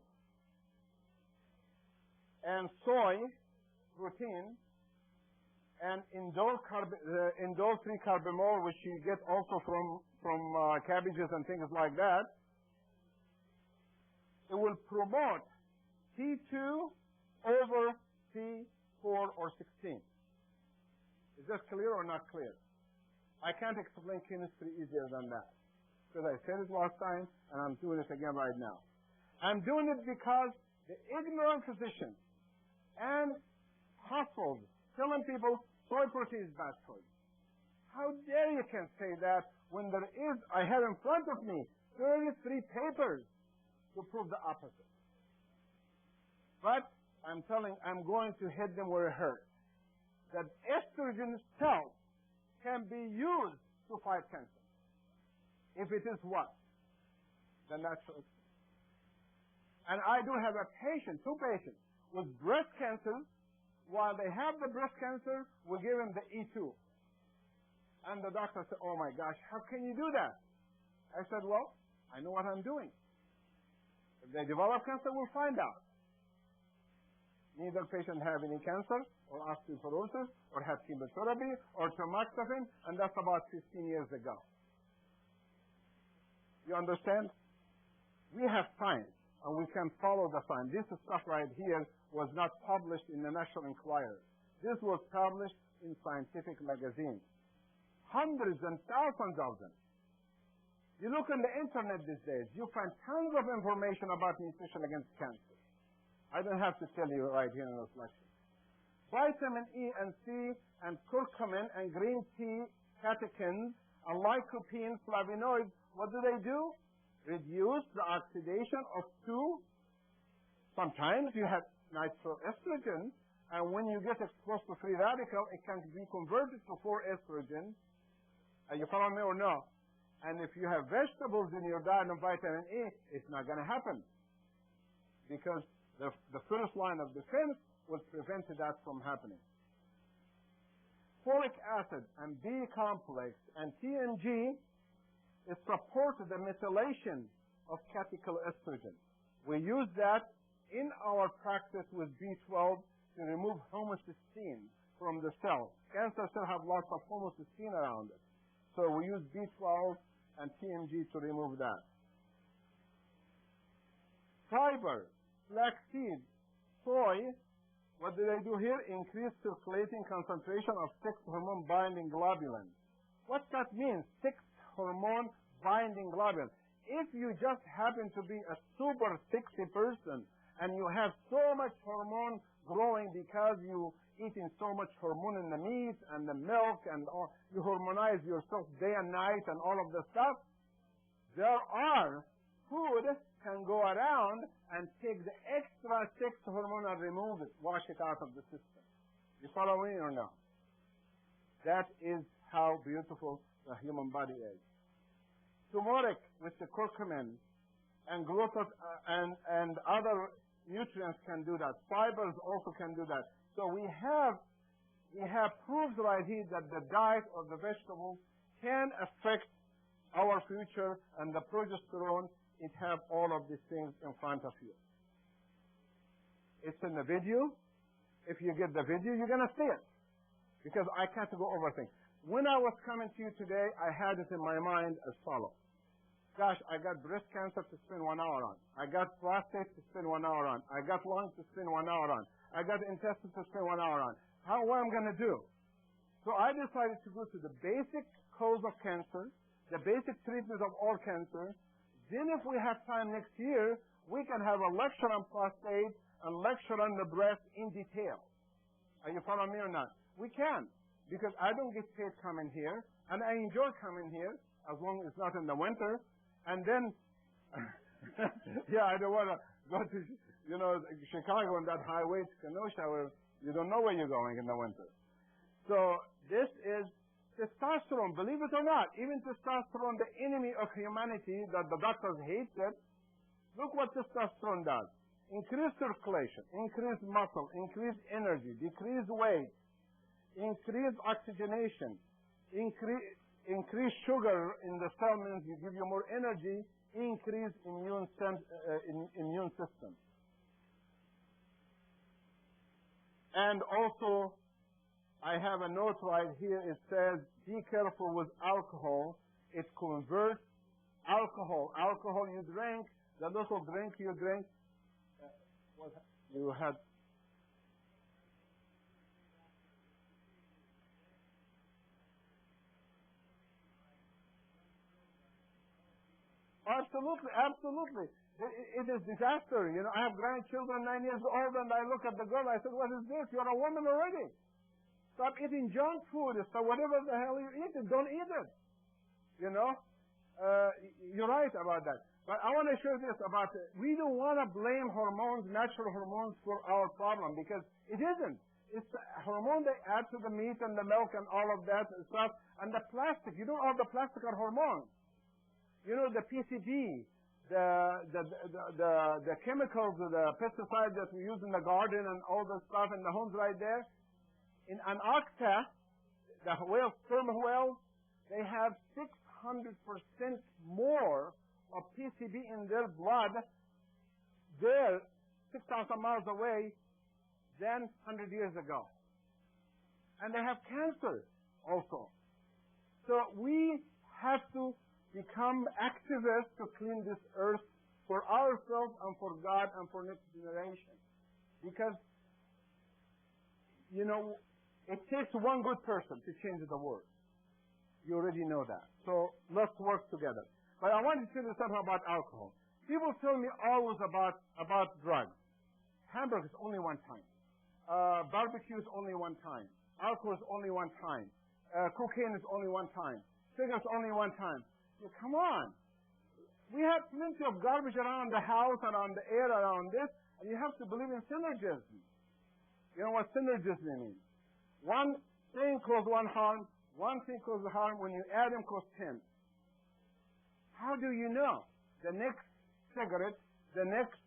and soy protein and indole 3-carbamol, which you get also from cabbages and things like that, it will promote T2 over T4 or 16. Is that clear or not clear? I can't explain chemistry easier than that. Because I said it last time, and I'm doing it again right now. I'm doing it because the ignorant physicians and hospitals telling people soy protein is bad for you. How dare you can say that when there is, I have in front of me 33 papers to prove the opposite. But I'm going to hit them where it hurts. That estrogen cells can be used to fight cancer. If it is what? The natural. And I do have a patient, 2 patients, with breast cancer. While they have the breast cancer, we give them the E2. And the doctor said, oh my gosh, how can you do that? I said, well, I know what I'm doing. If they develop cancer, we'll find out. Neither patient have any cancer, or osteoporosis, or have chemotherapy, or tamoxifen, and that's about 15 years ago. You understand? We have science, and we can follow the science. This stuff right here was not published in the National Enquirer. This was published in scientific magazines. Hundreds and thousands of them. You look on the internet these days, you find tons of information about nutrition against cancer. I don't have to tell you right here in this lecture. Vitamin E and C and curcumin and green tea catechins and lycopene, flavonoids, what do? Reduce the oxidation of 2. Sometimes you have nitroestrogen, and when you get exposed to free radical, it can be converted to 4-estrogen. Are you following me or no? And if you have vegetables in your diet and vitamin E, it's not going to happen. Because the first line of defense will prevent that from happening. Folic acid and B complex and TMG is support the methylation of catechol estrogen. We use that in our practice with B12 to remove homocysteine from the cell. Cancer cells have lots of homocysteine around it. So we use B12 and TMG to remove that. Fiber, flaxseed, soy, what do they do here? Increase circulating concentration of sex hormone binding globulin. What that means, sex hormone binding globulin. If you just happen to be a super sexy person and you have so much hormone growing because you eating so much hormone in the meat and the milk and all, you hormonize yourself day and night and all of the stuff, there are food can go around and take the extra sex hormone and remove it, wash it out of the system. You follow me or no? That is how beautiful the human body is. Turmeric with the curcumin and glucose and other nutrients can do that. Fibers also can do that. So we have proofs right here that the diet or the vegetables can affect our future, and the progesterone, it have all of these things in front of you. It's in the video. If you get the video, you're going to see it. Because I can't go over things. When I was coming to you today, I had it in my mind as follows. Gosh, I got breast cancer to spend 1 hour on. I got prostate to spend 1 hour on. I got lungs to spend 1 hour on. I got intestines to spend 1 hour on. What am I going to do? So I decided to go to the basic cause of cancer, the basic treatment of all cancer. Then if we have time next year, we can have a lecture on prostate, a lecture on the breast in detail. Are you following me or not? We can, because I don't get paid coming here, and I enjoy coming here, as long as it's not in the winter. And then, yeah, I don't want to go to, Chicago on that highway to Kenosha where you don't know where you're going in the winter. So this is testosterone, believe it or not. Even testosterone, the enemy of humanity that the doctors hate it. Look what testosterone does. Increase circulation, increase muscle, increase energy, decrease weight, increase oxygenation, increase sugar in the cell means you give you more energy, increase immune system. And also, I have a note right here. It says, be careful with alcohol. It converts alcohol. Alcohol you drink, the little drink you drink, you had. Absolutely, absolutely. It is disaster. I have grandchildren 9 years old, and I look at the girl, I said, what is this? You're a woman already. Stop eating junk food. So whatever the hell you eat, don't eat it. You're right about that. But I want to share this about we don't want to blame hormones, natural hormones, for our problem, because it isn't. It's the hormone they add to the meat and the milk and all of that stuff, and the plastic. All the plastic are hormones. The PCB, the chemicals, the pesticides that we use in the garden and all the stuff in the homes right there. In Antarctica, the sperm whales, they have 600% more of PCB in their blood there, 6,000 miles away, than 100 years ago. And they have cancer also. So we have to become activists to clean this earth for ourselves and for God and for next generation. Because, it takes one good person to change the world. You already know that. So let's work together. But I want to tell you something about alcohol. People tell me always about drugs. Hamburger is only one time. Barbecue is only one time. Alcohol is only one time. Cocaine is only one time. Cigarettes is only one time. Come on. We have plenty of garbage around the house, around the air, around this, and you have to believe in synergism. You know what synergism means? One thing causes one harm, one thing causes harm. When you add them, cause 10. How do you know? The next cigarette, the next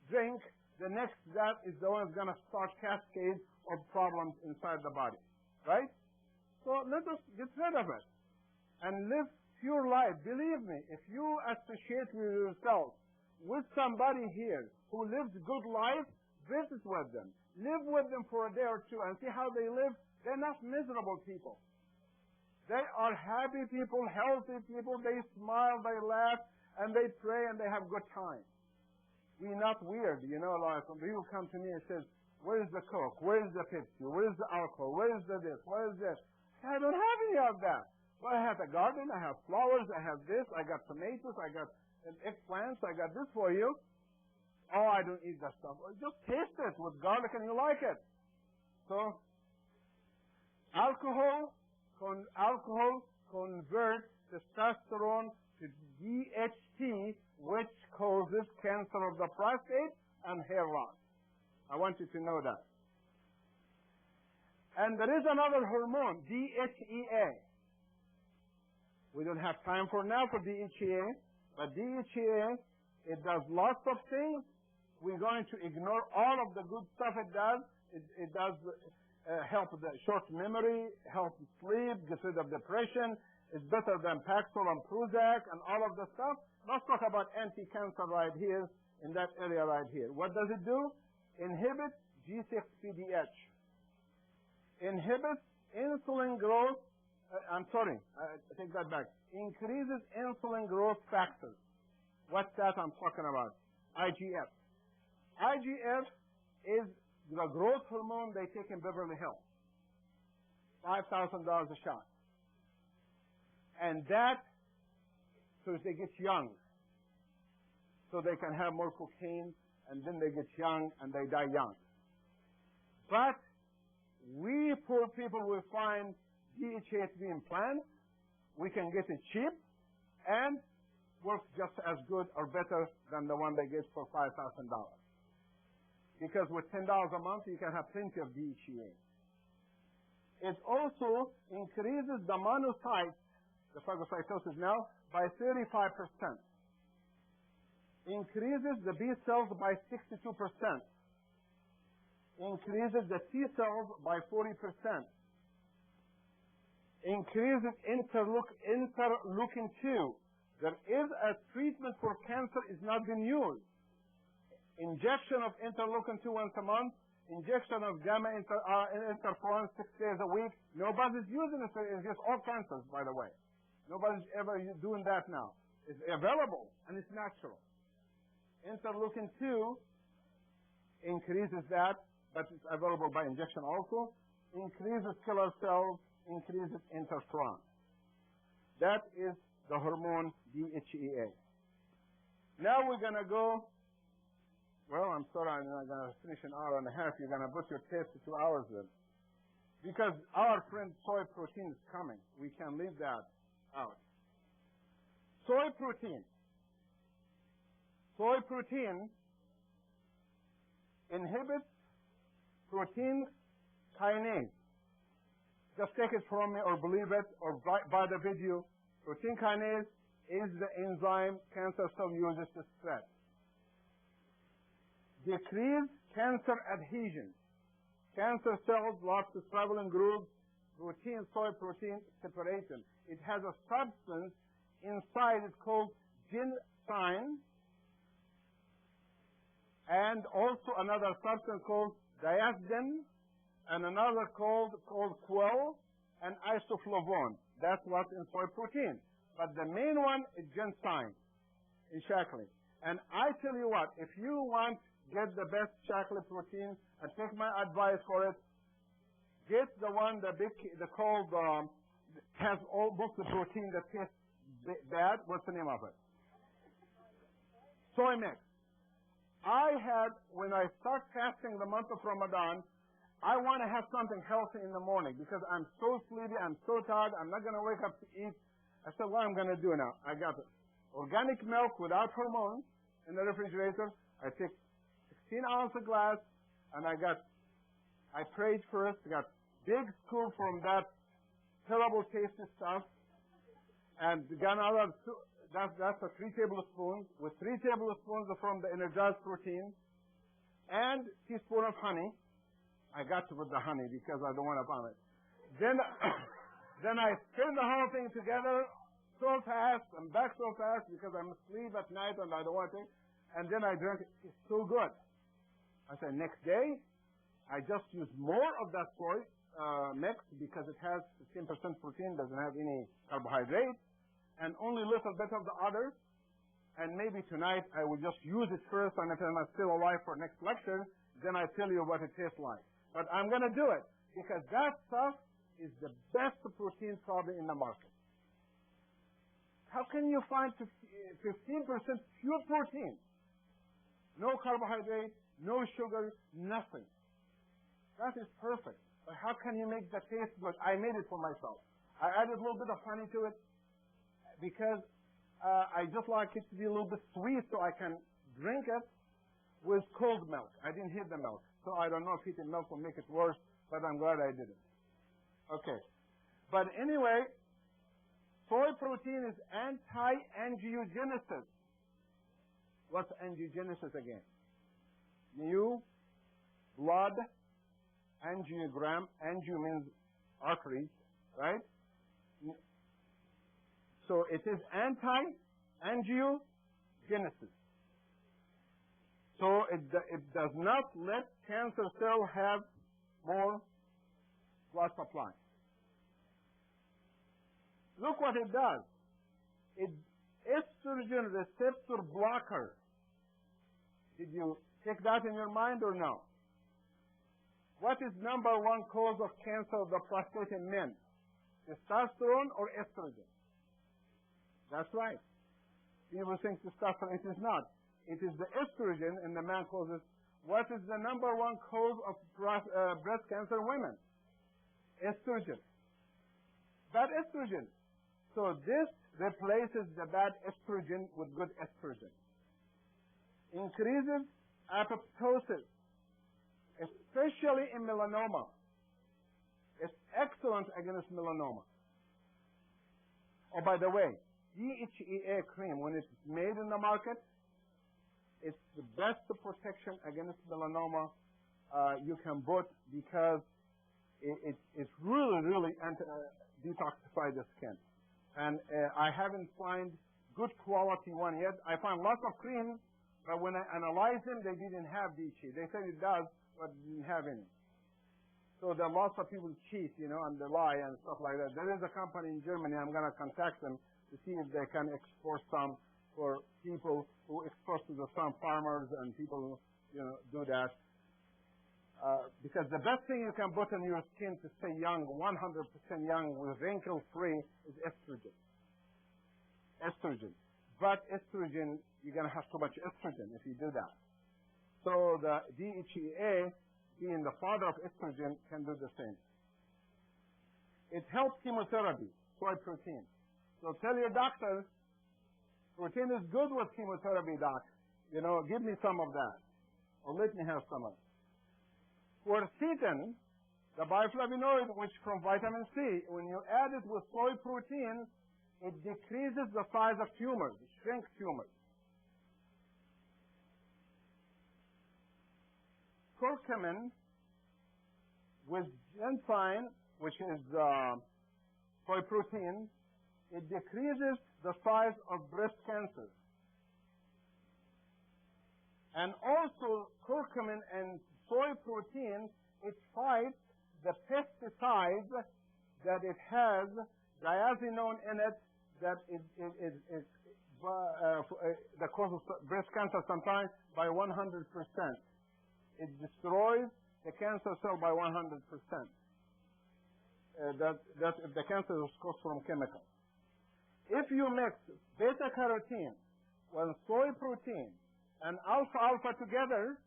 drink, the next that is the one that's going to start cascade of problems inside the body. Right? So let us get rid of it and live pure life. Believe me, if you associate with yourself with somebody here who lives good life, visit with them. Live with them for a day or two and see how they live. They're not miserable people. They are happy people, healthy people. They smile, they laugh, and they pray, and they have good time. We're not weird, you know. Like when people come to me and says, "Where's the Coke? Where's the Pepsi? Where's the alcohol? Where's the this? Where's this?" I don't have any of that. Well, I have a garden. I have flowers. I have this. I got tomatoes. I got eggplants. I got this for you. Oh, I don't eat that stuff. Well, just taste it with garlic, and you like it. So, alcohol converts testosterone to DHT, which causes cancer of the prostate and hair loss. I want you to know that. And there is another hormone, DHEA. We don't have time for now for DHEA, but DHEA, it does lots of things. We're going to ignore all of the good stuff it does. It does help the short memory, help sleep, get rid of depression. It's better than Paxil and Prozac and all of the stuff. Let's talk about anti-cancer right here in that area right here. What does it do? Inhibits G6-PDH. Inhibits insulin growth. I take that back. Increases insulin growth factors. What's that I'm talking about? IGF. IGF is the growth hormone they take in Beverly Hills. $5,000 a shot. And that, so they get young. So they can have more cocaine, and then they get young, and they die young. But we poor people will find DHA to be implanted. We can get it cheap, and works just as good or better than the one they get for $5,000. Because with $10 a month, you can have plenty of DHEA. It also increases the monocytes, the phagocytosis now, by 35%. Increases the B cells by 62%. Increases the T cells by 40%. Increases interleukin-2. There is a treatment for cancer is not being used. Injection of interleukin-2 once a month. Injection of gamma interferon 6 days a week. Nobody's using it in just all cancers, by the way. Nobody's ever doing that now. It's available and it's natural. Interleukin-2 increases that, but it's available by injection also. Increases killer cells, increases interferon. That is the hormone DHEA. Now we're going to go, well, I'm sorry, I'm not going to finish an hour and a half. You're going to put your test to 2 hours then. Because our friend soy protein is coming. We can leave that out. Soy protein. Soy protein inhibits protein kinase. Just take it from me or believe it or buy the video. Protein kinase is the enzyme cancer cell uses to spread. Decrease cancer adhesion. Cancer cells love to travel in groups. Protein, soy protein, separate them. It has a substance inside it called ginseng, and also another substance called diastin, and another called quel, and isoflavone. That's what's in soy protein. But the main one is ginseng in chocolate. And I tell you what, if you want to get the best chocolate protein, and take my advice for it, get the one, the called, has almost the protein that tastes bad. What's the name of it? Soy mix. When I start fasting the month of Ramadan, I want to have something healthy in the morning because I'm so sleepy, I'm so tired, I'm not going to wake up to eat. I said, what I'm going to do now? I got organic milk without hormones in the refrigerator. I take 16 ounce of glass, and I prayed first, got big scoop from that terrible tasty stuff, and got another that's a 3 tablespoons, with 3 tablespoons from the energized protein, and teaspoon of honey. I got to put the honey because I don't want to vomit. Then, then I stir the whole thing together so fast and back so fast because I'm asleep at night and I don't want to. And then I drink it. It's so good. I said, next day, I just use more of that soy mix because it has 15% protein, doesn't have any carbohydrate, and only a little bit of the others. And maybe tonight I will just use it first, and if I'm still alive for next lecture, then I tell you what it tastes like. But I'm going to do it because that stuff is the best protein probably in the market. How can you find 15% pure protein? No carbohydrate, no sugar, nothing. That is perfect. But how can you make that taste good? I made it for myself. I added a little bit of honey to it because I just like it to be a little bit sweet so I can drink it with cold milk. I didn't heat the milk. So I don't know if heated milk will make it worse, but I'm glad I didn't. Okay. But anyway, soy protein is anti-angiogenesis. What's angiogenesis again? New blood angiogram. Angio means arteries, right? So it is anti-angiogenesis. So it does not let cancer cell have more blood supply. Look what it does. It's estrogen receptor blocker. Did you take that in your mind or no? What is number one cause of cancer of the prostate in men? Testosterone or estrogen? That's right. People think testosterone. It is not. It is the estrogen in the man causes. What is the number one cause of breast cancer in women? Estrogen. Bad estrogen. So this replaces the bad estrogen with good estrogen. Increases apoptosis, especially in melanoma. It's excellent against melanoma. Oh, by the way, DHEA cream, when it's made in the market, it's the best protection against melanoma you can put because it really detoxify the skin. And I haven't found good quality one yet. I found lots of creams, but when I analyzed them, they didn't have DHEA. They said it does, but it didn't have any. So there are lots of people cheat, and they lie and stuff like that. There is a company in Germany. I'm going to contact them to see if they can export some for people who export to the some farmers and people who do that. Because the best thing you can put on your skin to stay young, 100% young, with wrinkle-free, is estrogen. Estrogen. But estrogen, you're going to have too much estrogen if you do that. So the DHEA, being the father of estrogen, can do the same. It helps chemotherapy, soy protein. So tell your doctor, protein is good with chemotherapy, doc. Give me some of that. Or let me have some of it. Quercetin, the biflavinoid, which from vitamin C, when you add it with soy protein, it decreases the size of tumors, it shrinks tumors. Curcumin with ginseng, which is soy protein, it decreases the size of breast cancer. And also, curcumin and soy protein, it fights the pesticides that it has diazinon in it that that causes breast cancer sometimes by 100%. It destroys the cancer cell by 100%. That if the cancer is caused from chemicals. If you mix beta-carotene with soy protein and alpha-alpha together,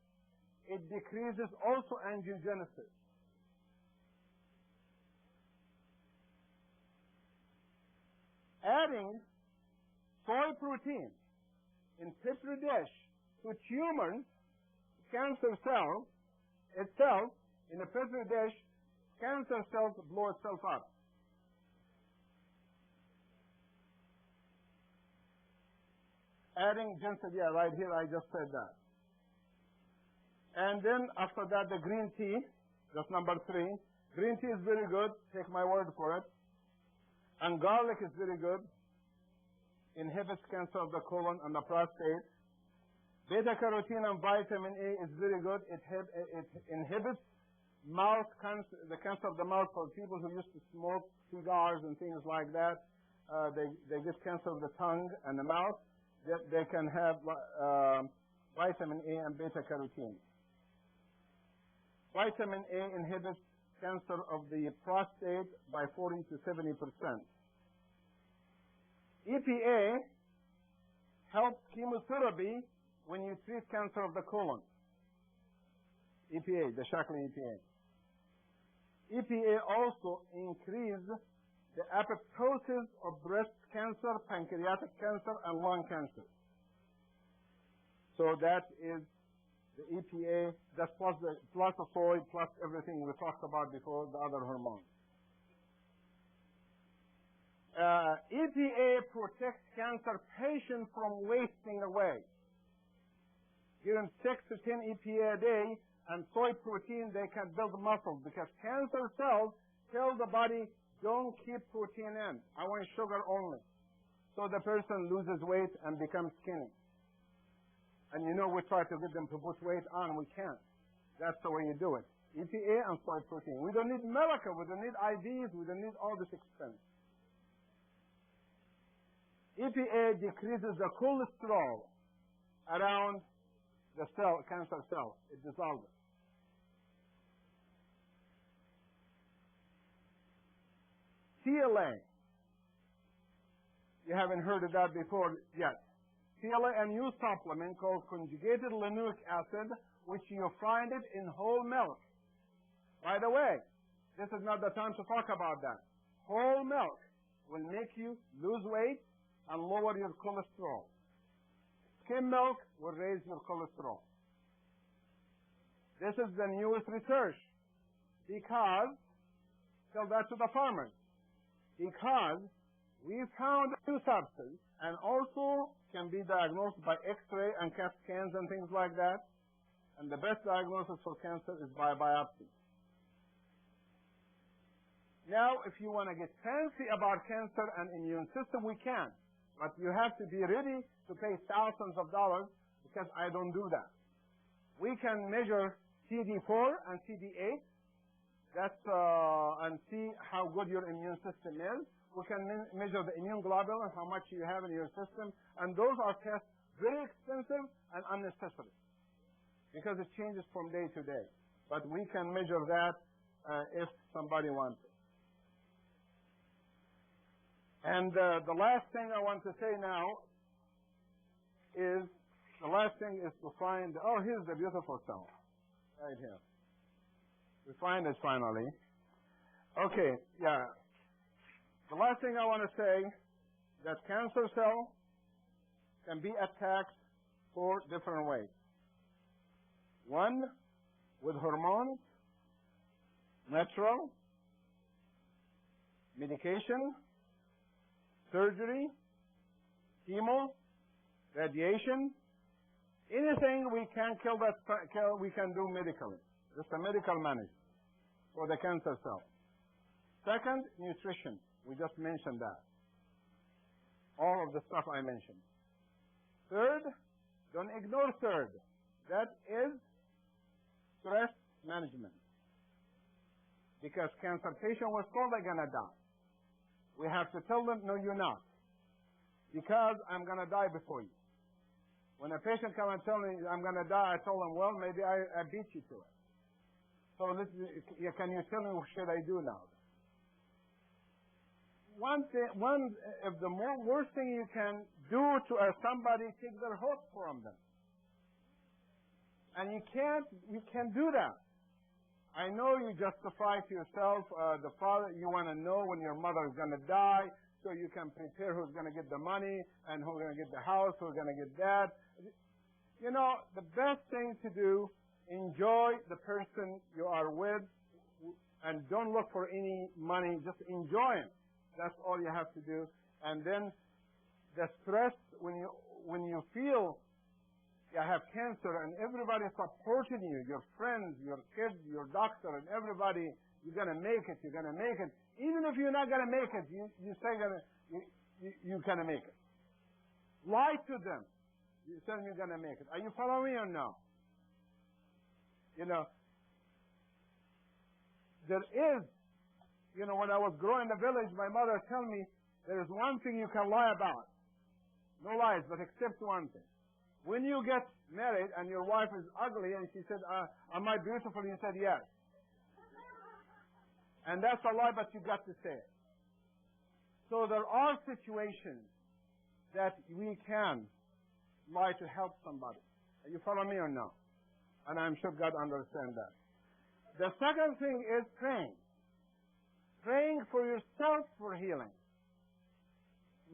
it decreases also angiogenesis. Adding soy protein in Petri dish to tumors, cancer cell itself, in a Petri dish, cancer cells blow itself up. Adding ginseng, yeah, right here I just said that. And then after that, the green tea, that's number 3. Green tea is very good, take my word for it. And garlic is very good, inhibits cancer of the colon and the prostate. Beta-carotene and vitamin A is very good. It inhibits mouth cancer, the cancer of the mouth for people who used to smoke cigars and things like that. They get cancer of the tongue and the mouth. They can have vitamin A and beta-carotene. Vitamin A inhibits cancer of the prostate by 40 to 70%. EPA helps chemotherapy when you treat cancer of the colon. EPA, the Shaklee EPA. EPA also increases the apoptosis of breast cancer, pancreatic cancer, and lung cancer. So that is the EPA, that's plus the soy, plus everything we talked about before, the other hormones. EPA protects cancer patients from wasting away. Given 6 to 10 EPA a day and soy protein, they can build muscle because cancer cells tell the body, don't keep protein in. I want sugar only. So the person loses weight and becomes skinny. And you know we try to get them to put weight on, we can't. That's the way you do it. EPA and soy protein. We don't need America, we don't need IVs, we don't need all this expense. EPA decreases the cholesterol around the cell, cancer cell. It dissolves it. CLA. You haven't heard of that before yet. CLA, a new supplement called conjugated linoleic acid, which you find it in whole milk. By the way, this is not the time to talk about that. Whole milk will make you lose weight and lower your cholesterol. Skim milk will raise your cholesterol. This is the newest research because, tell that to the farmers, because we found a new substance and also can be diagnosed by X-ray and CAT scans and things like that. And the best diagnosis for cancer is by biopsy. Now, if you want to get fancy about cancer and immune system, we can. But you have to be ready to pay thousands of dollars because I don't do that. We can measure CD4 and CD8 and see how good your immune system is. We can measure the immune globulin, how much you have in your system, and those are tests very expensive and unnecessary because it changes from day to day. But we can measure that if somebody wants it. And the last thing I want to say now is, to find, oh, here's the beautiful cell, right here. We find it finally. Okay, yeah. The last thing I want to say, that cancer cell can be attacked 4 different ways. 1, with hormones, natural, medication, surgery, chemo, radiation, anything we can kill that, we can do medically. Just a medical management for the cancer cell. Second, nutrition. We just mentioned that. All of the stuff I mentioned. Third, don't ignore third. That is stress management. Because cancer patient was told they're going to die. We have to tell them, no, you're not. Because I'm going to die before you. When a patient comes and tells me I'm going to die, I tell them, well, maybe I beat you to it. So can you tell me what should I do now? One of the worst thing you can do to somebody, take their hope from them. And you can't do that. I know you justify to yourself, the father, you want to know when your mother is going to die, so you can prepare who's going to get the money, and who's going to get the house, who's going to get that. You know, the best thing to do, enjoy the person you are with, and don't look for any money, just enjoy him. That's all you have to do. And then the stress, when when you feel you have cancer and everybody supporting you, your friends, your kids, your doctor, and everybody, you're going to make it, you're going to make it. Even if you're not going to make it, you say you're going to make it. Lie to them. You tell them you're going to make it. Are you following me or no? You know, there is, you know, when I was growing in the village, my mother told me there is one thing you can lie about. No lies, but except one thing. When you get married and your wife is ugly and she said, am I beautiful? You said yes. And that's a lie, but you got to say it. So there are situations that we can lie to help somebody. Are you following me or no? And I'm sure God understands that. The second thing is praying. Praying for yourself for healing.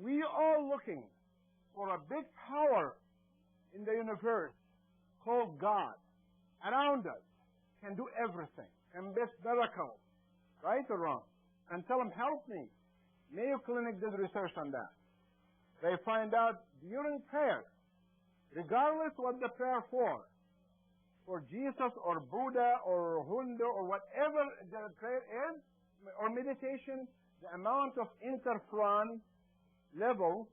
We are looking for a big power in the universe called God around us, can do everything, can make miracles, right or wrong? And tell them, help me. Mayo Clinic did research on that. They find out during prayer, regardless what the prayer for Jesus or Buddha or Hindu or whatever the prayer is, or meditation, the amount of interferon level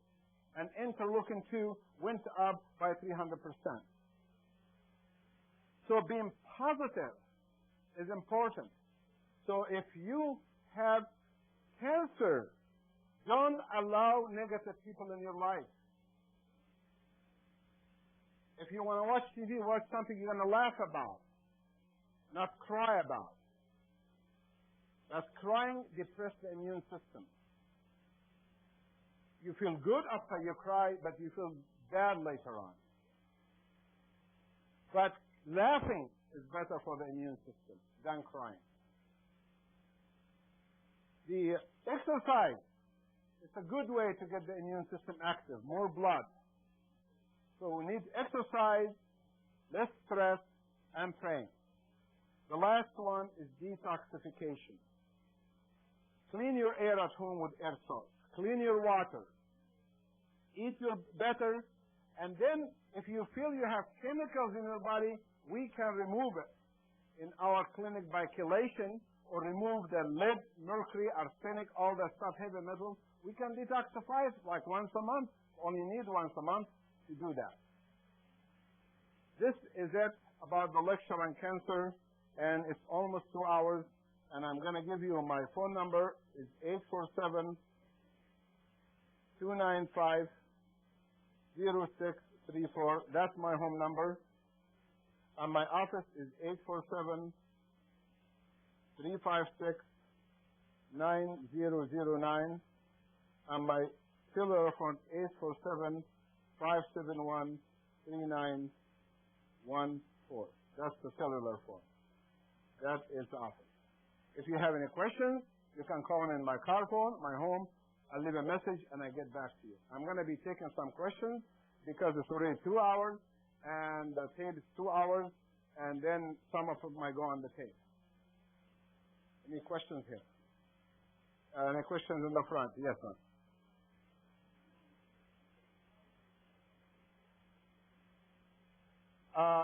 and interleukin-2 went up by 300%. So being positive is important. So if you have cancer, don't allow negative people in your life. If you want to watch TV, watch something you're going to laugh about, not cry about. That's crying depresses the immune system. You feel good after you cry, but you feel bad later on. But laughing is better for the immune system than crying. The exercise is a good way to get the immune system active, more blood. So we need exercise, less stress, and praying. The last one is detoxification. Clean your air at home with air salts. Clean your water. Eat your better. And then if you feel you have chemicals in your body, we can remove it in our clinic by chelation, or remove the lead, mercury, arsenic, all that stuff, heavy metals. We can detoxify it like once a month. Only need once a month to do that. This is it about the lecture on cancer, and it's almost 2 hours. And I'm going to give you my phone number. It's 847-295-0634. That's my home number. And my office is 847-356-9009. And my cellular phone 847-571-3914. That's the cellular phone. That is the office. If you have any questions, you can call me in my car phone, my home. I'll leave a message and I get back to you. I'm going to be taking some questions because it's already 2 hours and the tape is 2 hours, and then some of it might go on the tape. Any questions here? Any questions in the front? Yes, sir.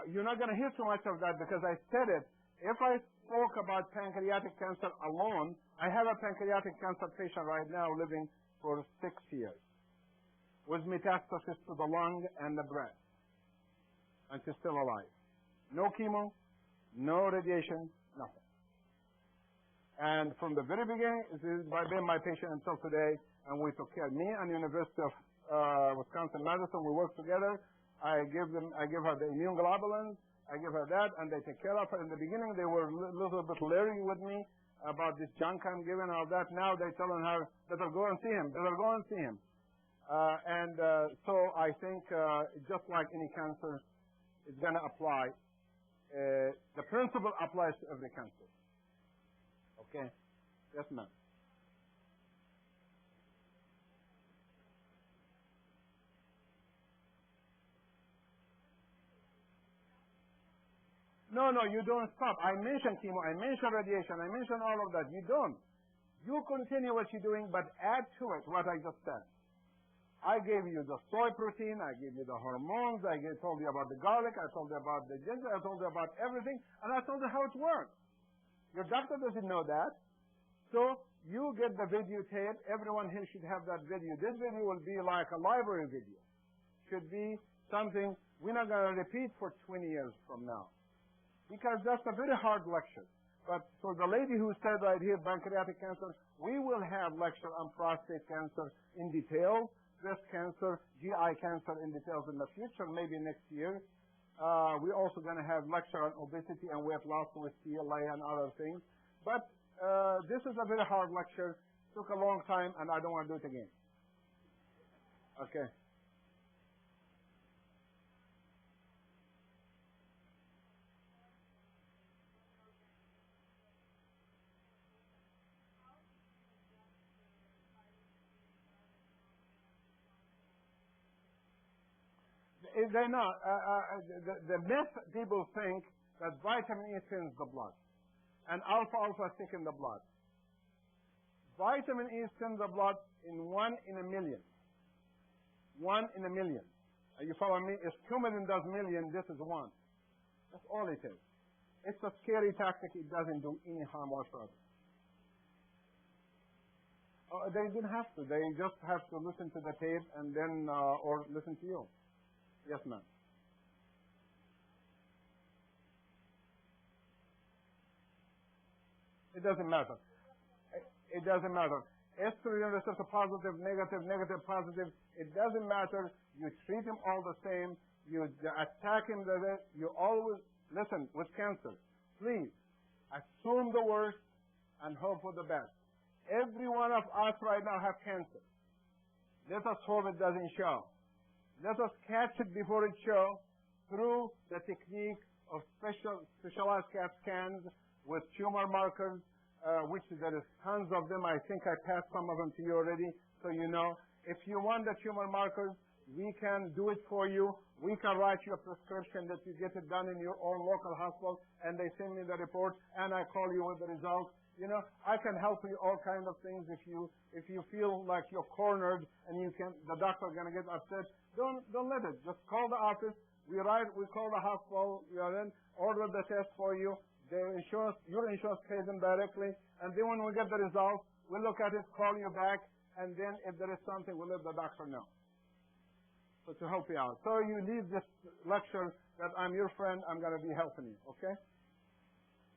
You're not going to hear too much of that because I said it. If I spoke about pancreatic cancer alone, I have a pancreatic cancer patient right now living for 6 years with metastasis to the lung and the breast. And she's still alive. No chemo, no radiation, nothing. And from the very beginning, this has been my patient until today, and we took care. Me and University of Wisconsin-Madison, we work together. I give her the immune globulins. I give her that, and they take care of her. In the beginning, they were a little bit leery with me about this junk I'm giving, all that. Now they're telling her, better go and see him, better go and see him. So I think just like any cancer, it's going to apply. The principle applies to every cancer. Okay? Yes, ma'am. No, you don't stop. I mentioned chemo, I mentioned radiation, I mentioned all of that. You don't. You continue what you're doing, but add to it what I just said. I gave you the soy protein, I gave you the hormones, I told you about the garlic, I told you about the ginger, I told you about everything, and I told you how it works. Your doctor doesn't know that. So you get the videotape. Everyone here should have that video. This video will be like a library video. Should be something we're not going to repeat for 20 years from now. Because that's a very hard lecture. But for the lady who said right here, pancreatic cancer, we will have lecture on prostate cancer in detail, breast cancer, GI cancer in details in the future, maybe next year. We're also going to have lecture on obesity and weight loss with CLA and other things. But this is a very hard lecture. Took a long time, and I don't want to do it again. Okay. They're not. The myth people think that vitamin E thins the blood, and alpha thickens the blood. Vitamin E thins the blood in 1 in a million. 1 in a million. Are you following me? If Coumadin does million, this is 1. That's all it is. It's a scary tactic. It doesn't do any harm whatsoever. They didn't have to. They just have to listen to the tape and then, or listen to you. Yes, ma'am. It doesn't matter. It doesn't matter. Estrogen receptor positive, negative, negative, positive. It doesn't matter. You treat him all the same. You attack him. You always listen with cancer. Please assume the worst and hope for the best. Every one of us right now have cancer. Let us hope it doesn't show. Let us catch it before it shows through the technique of specialized CAT scans with tumor markers, which there is tons of them. I think I passed some of them to you already, so you know. If you want the tumor markers, we can do it for you. We can write you a prescription that you get it done in your own local hospital, and they send me the report, and I call you with the results. You know, I can help you all kinds of things if you feel like you're cornered and the doctor is gonna get upset. Don't let it. Just call the office. We call the hospital. We then order the test for you. Your insurance pays them directly, and then when we get the results, we look at it, call you back, and then if there is something, we'll let the doctor know. So to help you out. So you leave this lecture that I'm your friend. I'm gonna be helping you. Okay?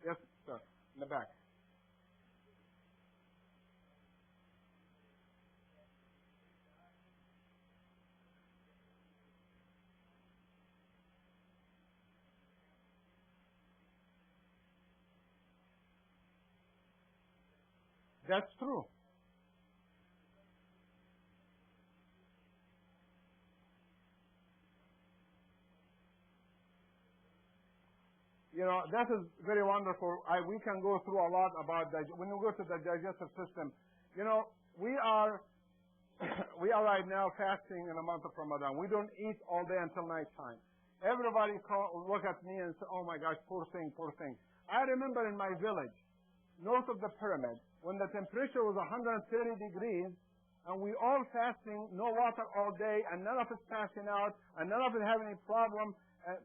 Yes, sir. In the back. That's true. You know, that is very wonderful. We can go through a lot about that. When you go to the digestive system, you know, we are right now fasting in the month of Ramadan. We don't eat all day until nighttime. Everybody look at me and say, oh my gosh, poor thing, poor thing. I remember in my village, north of the pyramid, when the temperature was 130 degrees, and we all fasting, no water all day, and none of us passing out, and none of us having any problem.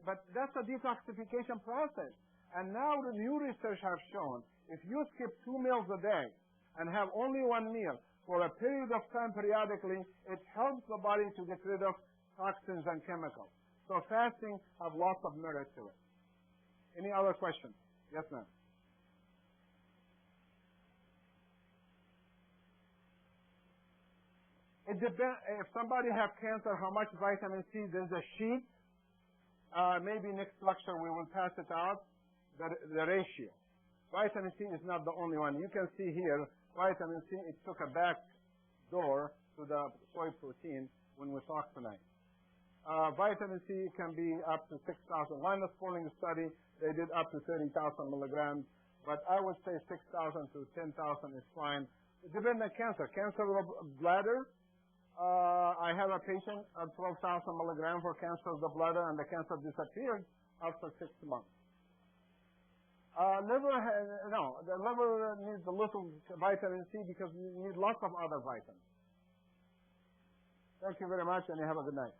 But that's a detoxification process. And now the new research has shown, if you skip 2 meals a day and have only 1 meal for a period of time periodically, it helps the body to get rid of toxins and chemicals. So fasting has lots of merit to it. Any other questions? Yes, ma'am. It depends. If somebody has cancer, how much vitamin C? There's a sheet. Maybe next lecture we will pass it out. The ratio. Vitamin C is not the only one. You can see here, vitamin C, it took a back door to the soy protein when we talked tonight. Vitamin C can be up to 6,000. Linus Pauling study, they did up to 30,000 milligrams. But I would say 6,000 to 10,000 is fine. It depends on cancer. Cancer of bladder, I have a patient at 12,000 milligrams for cancer of the bladder, and the cancer disappeared after 6 months. The liver needs a little vitamin C because you need lots of other vitamins. Thank you very much, and you have a good night.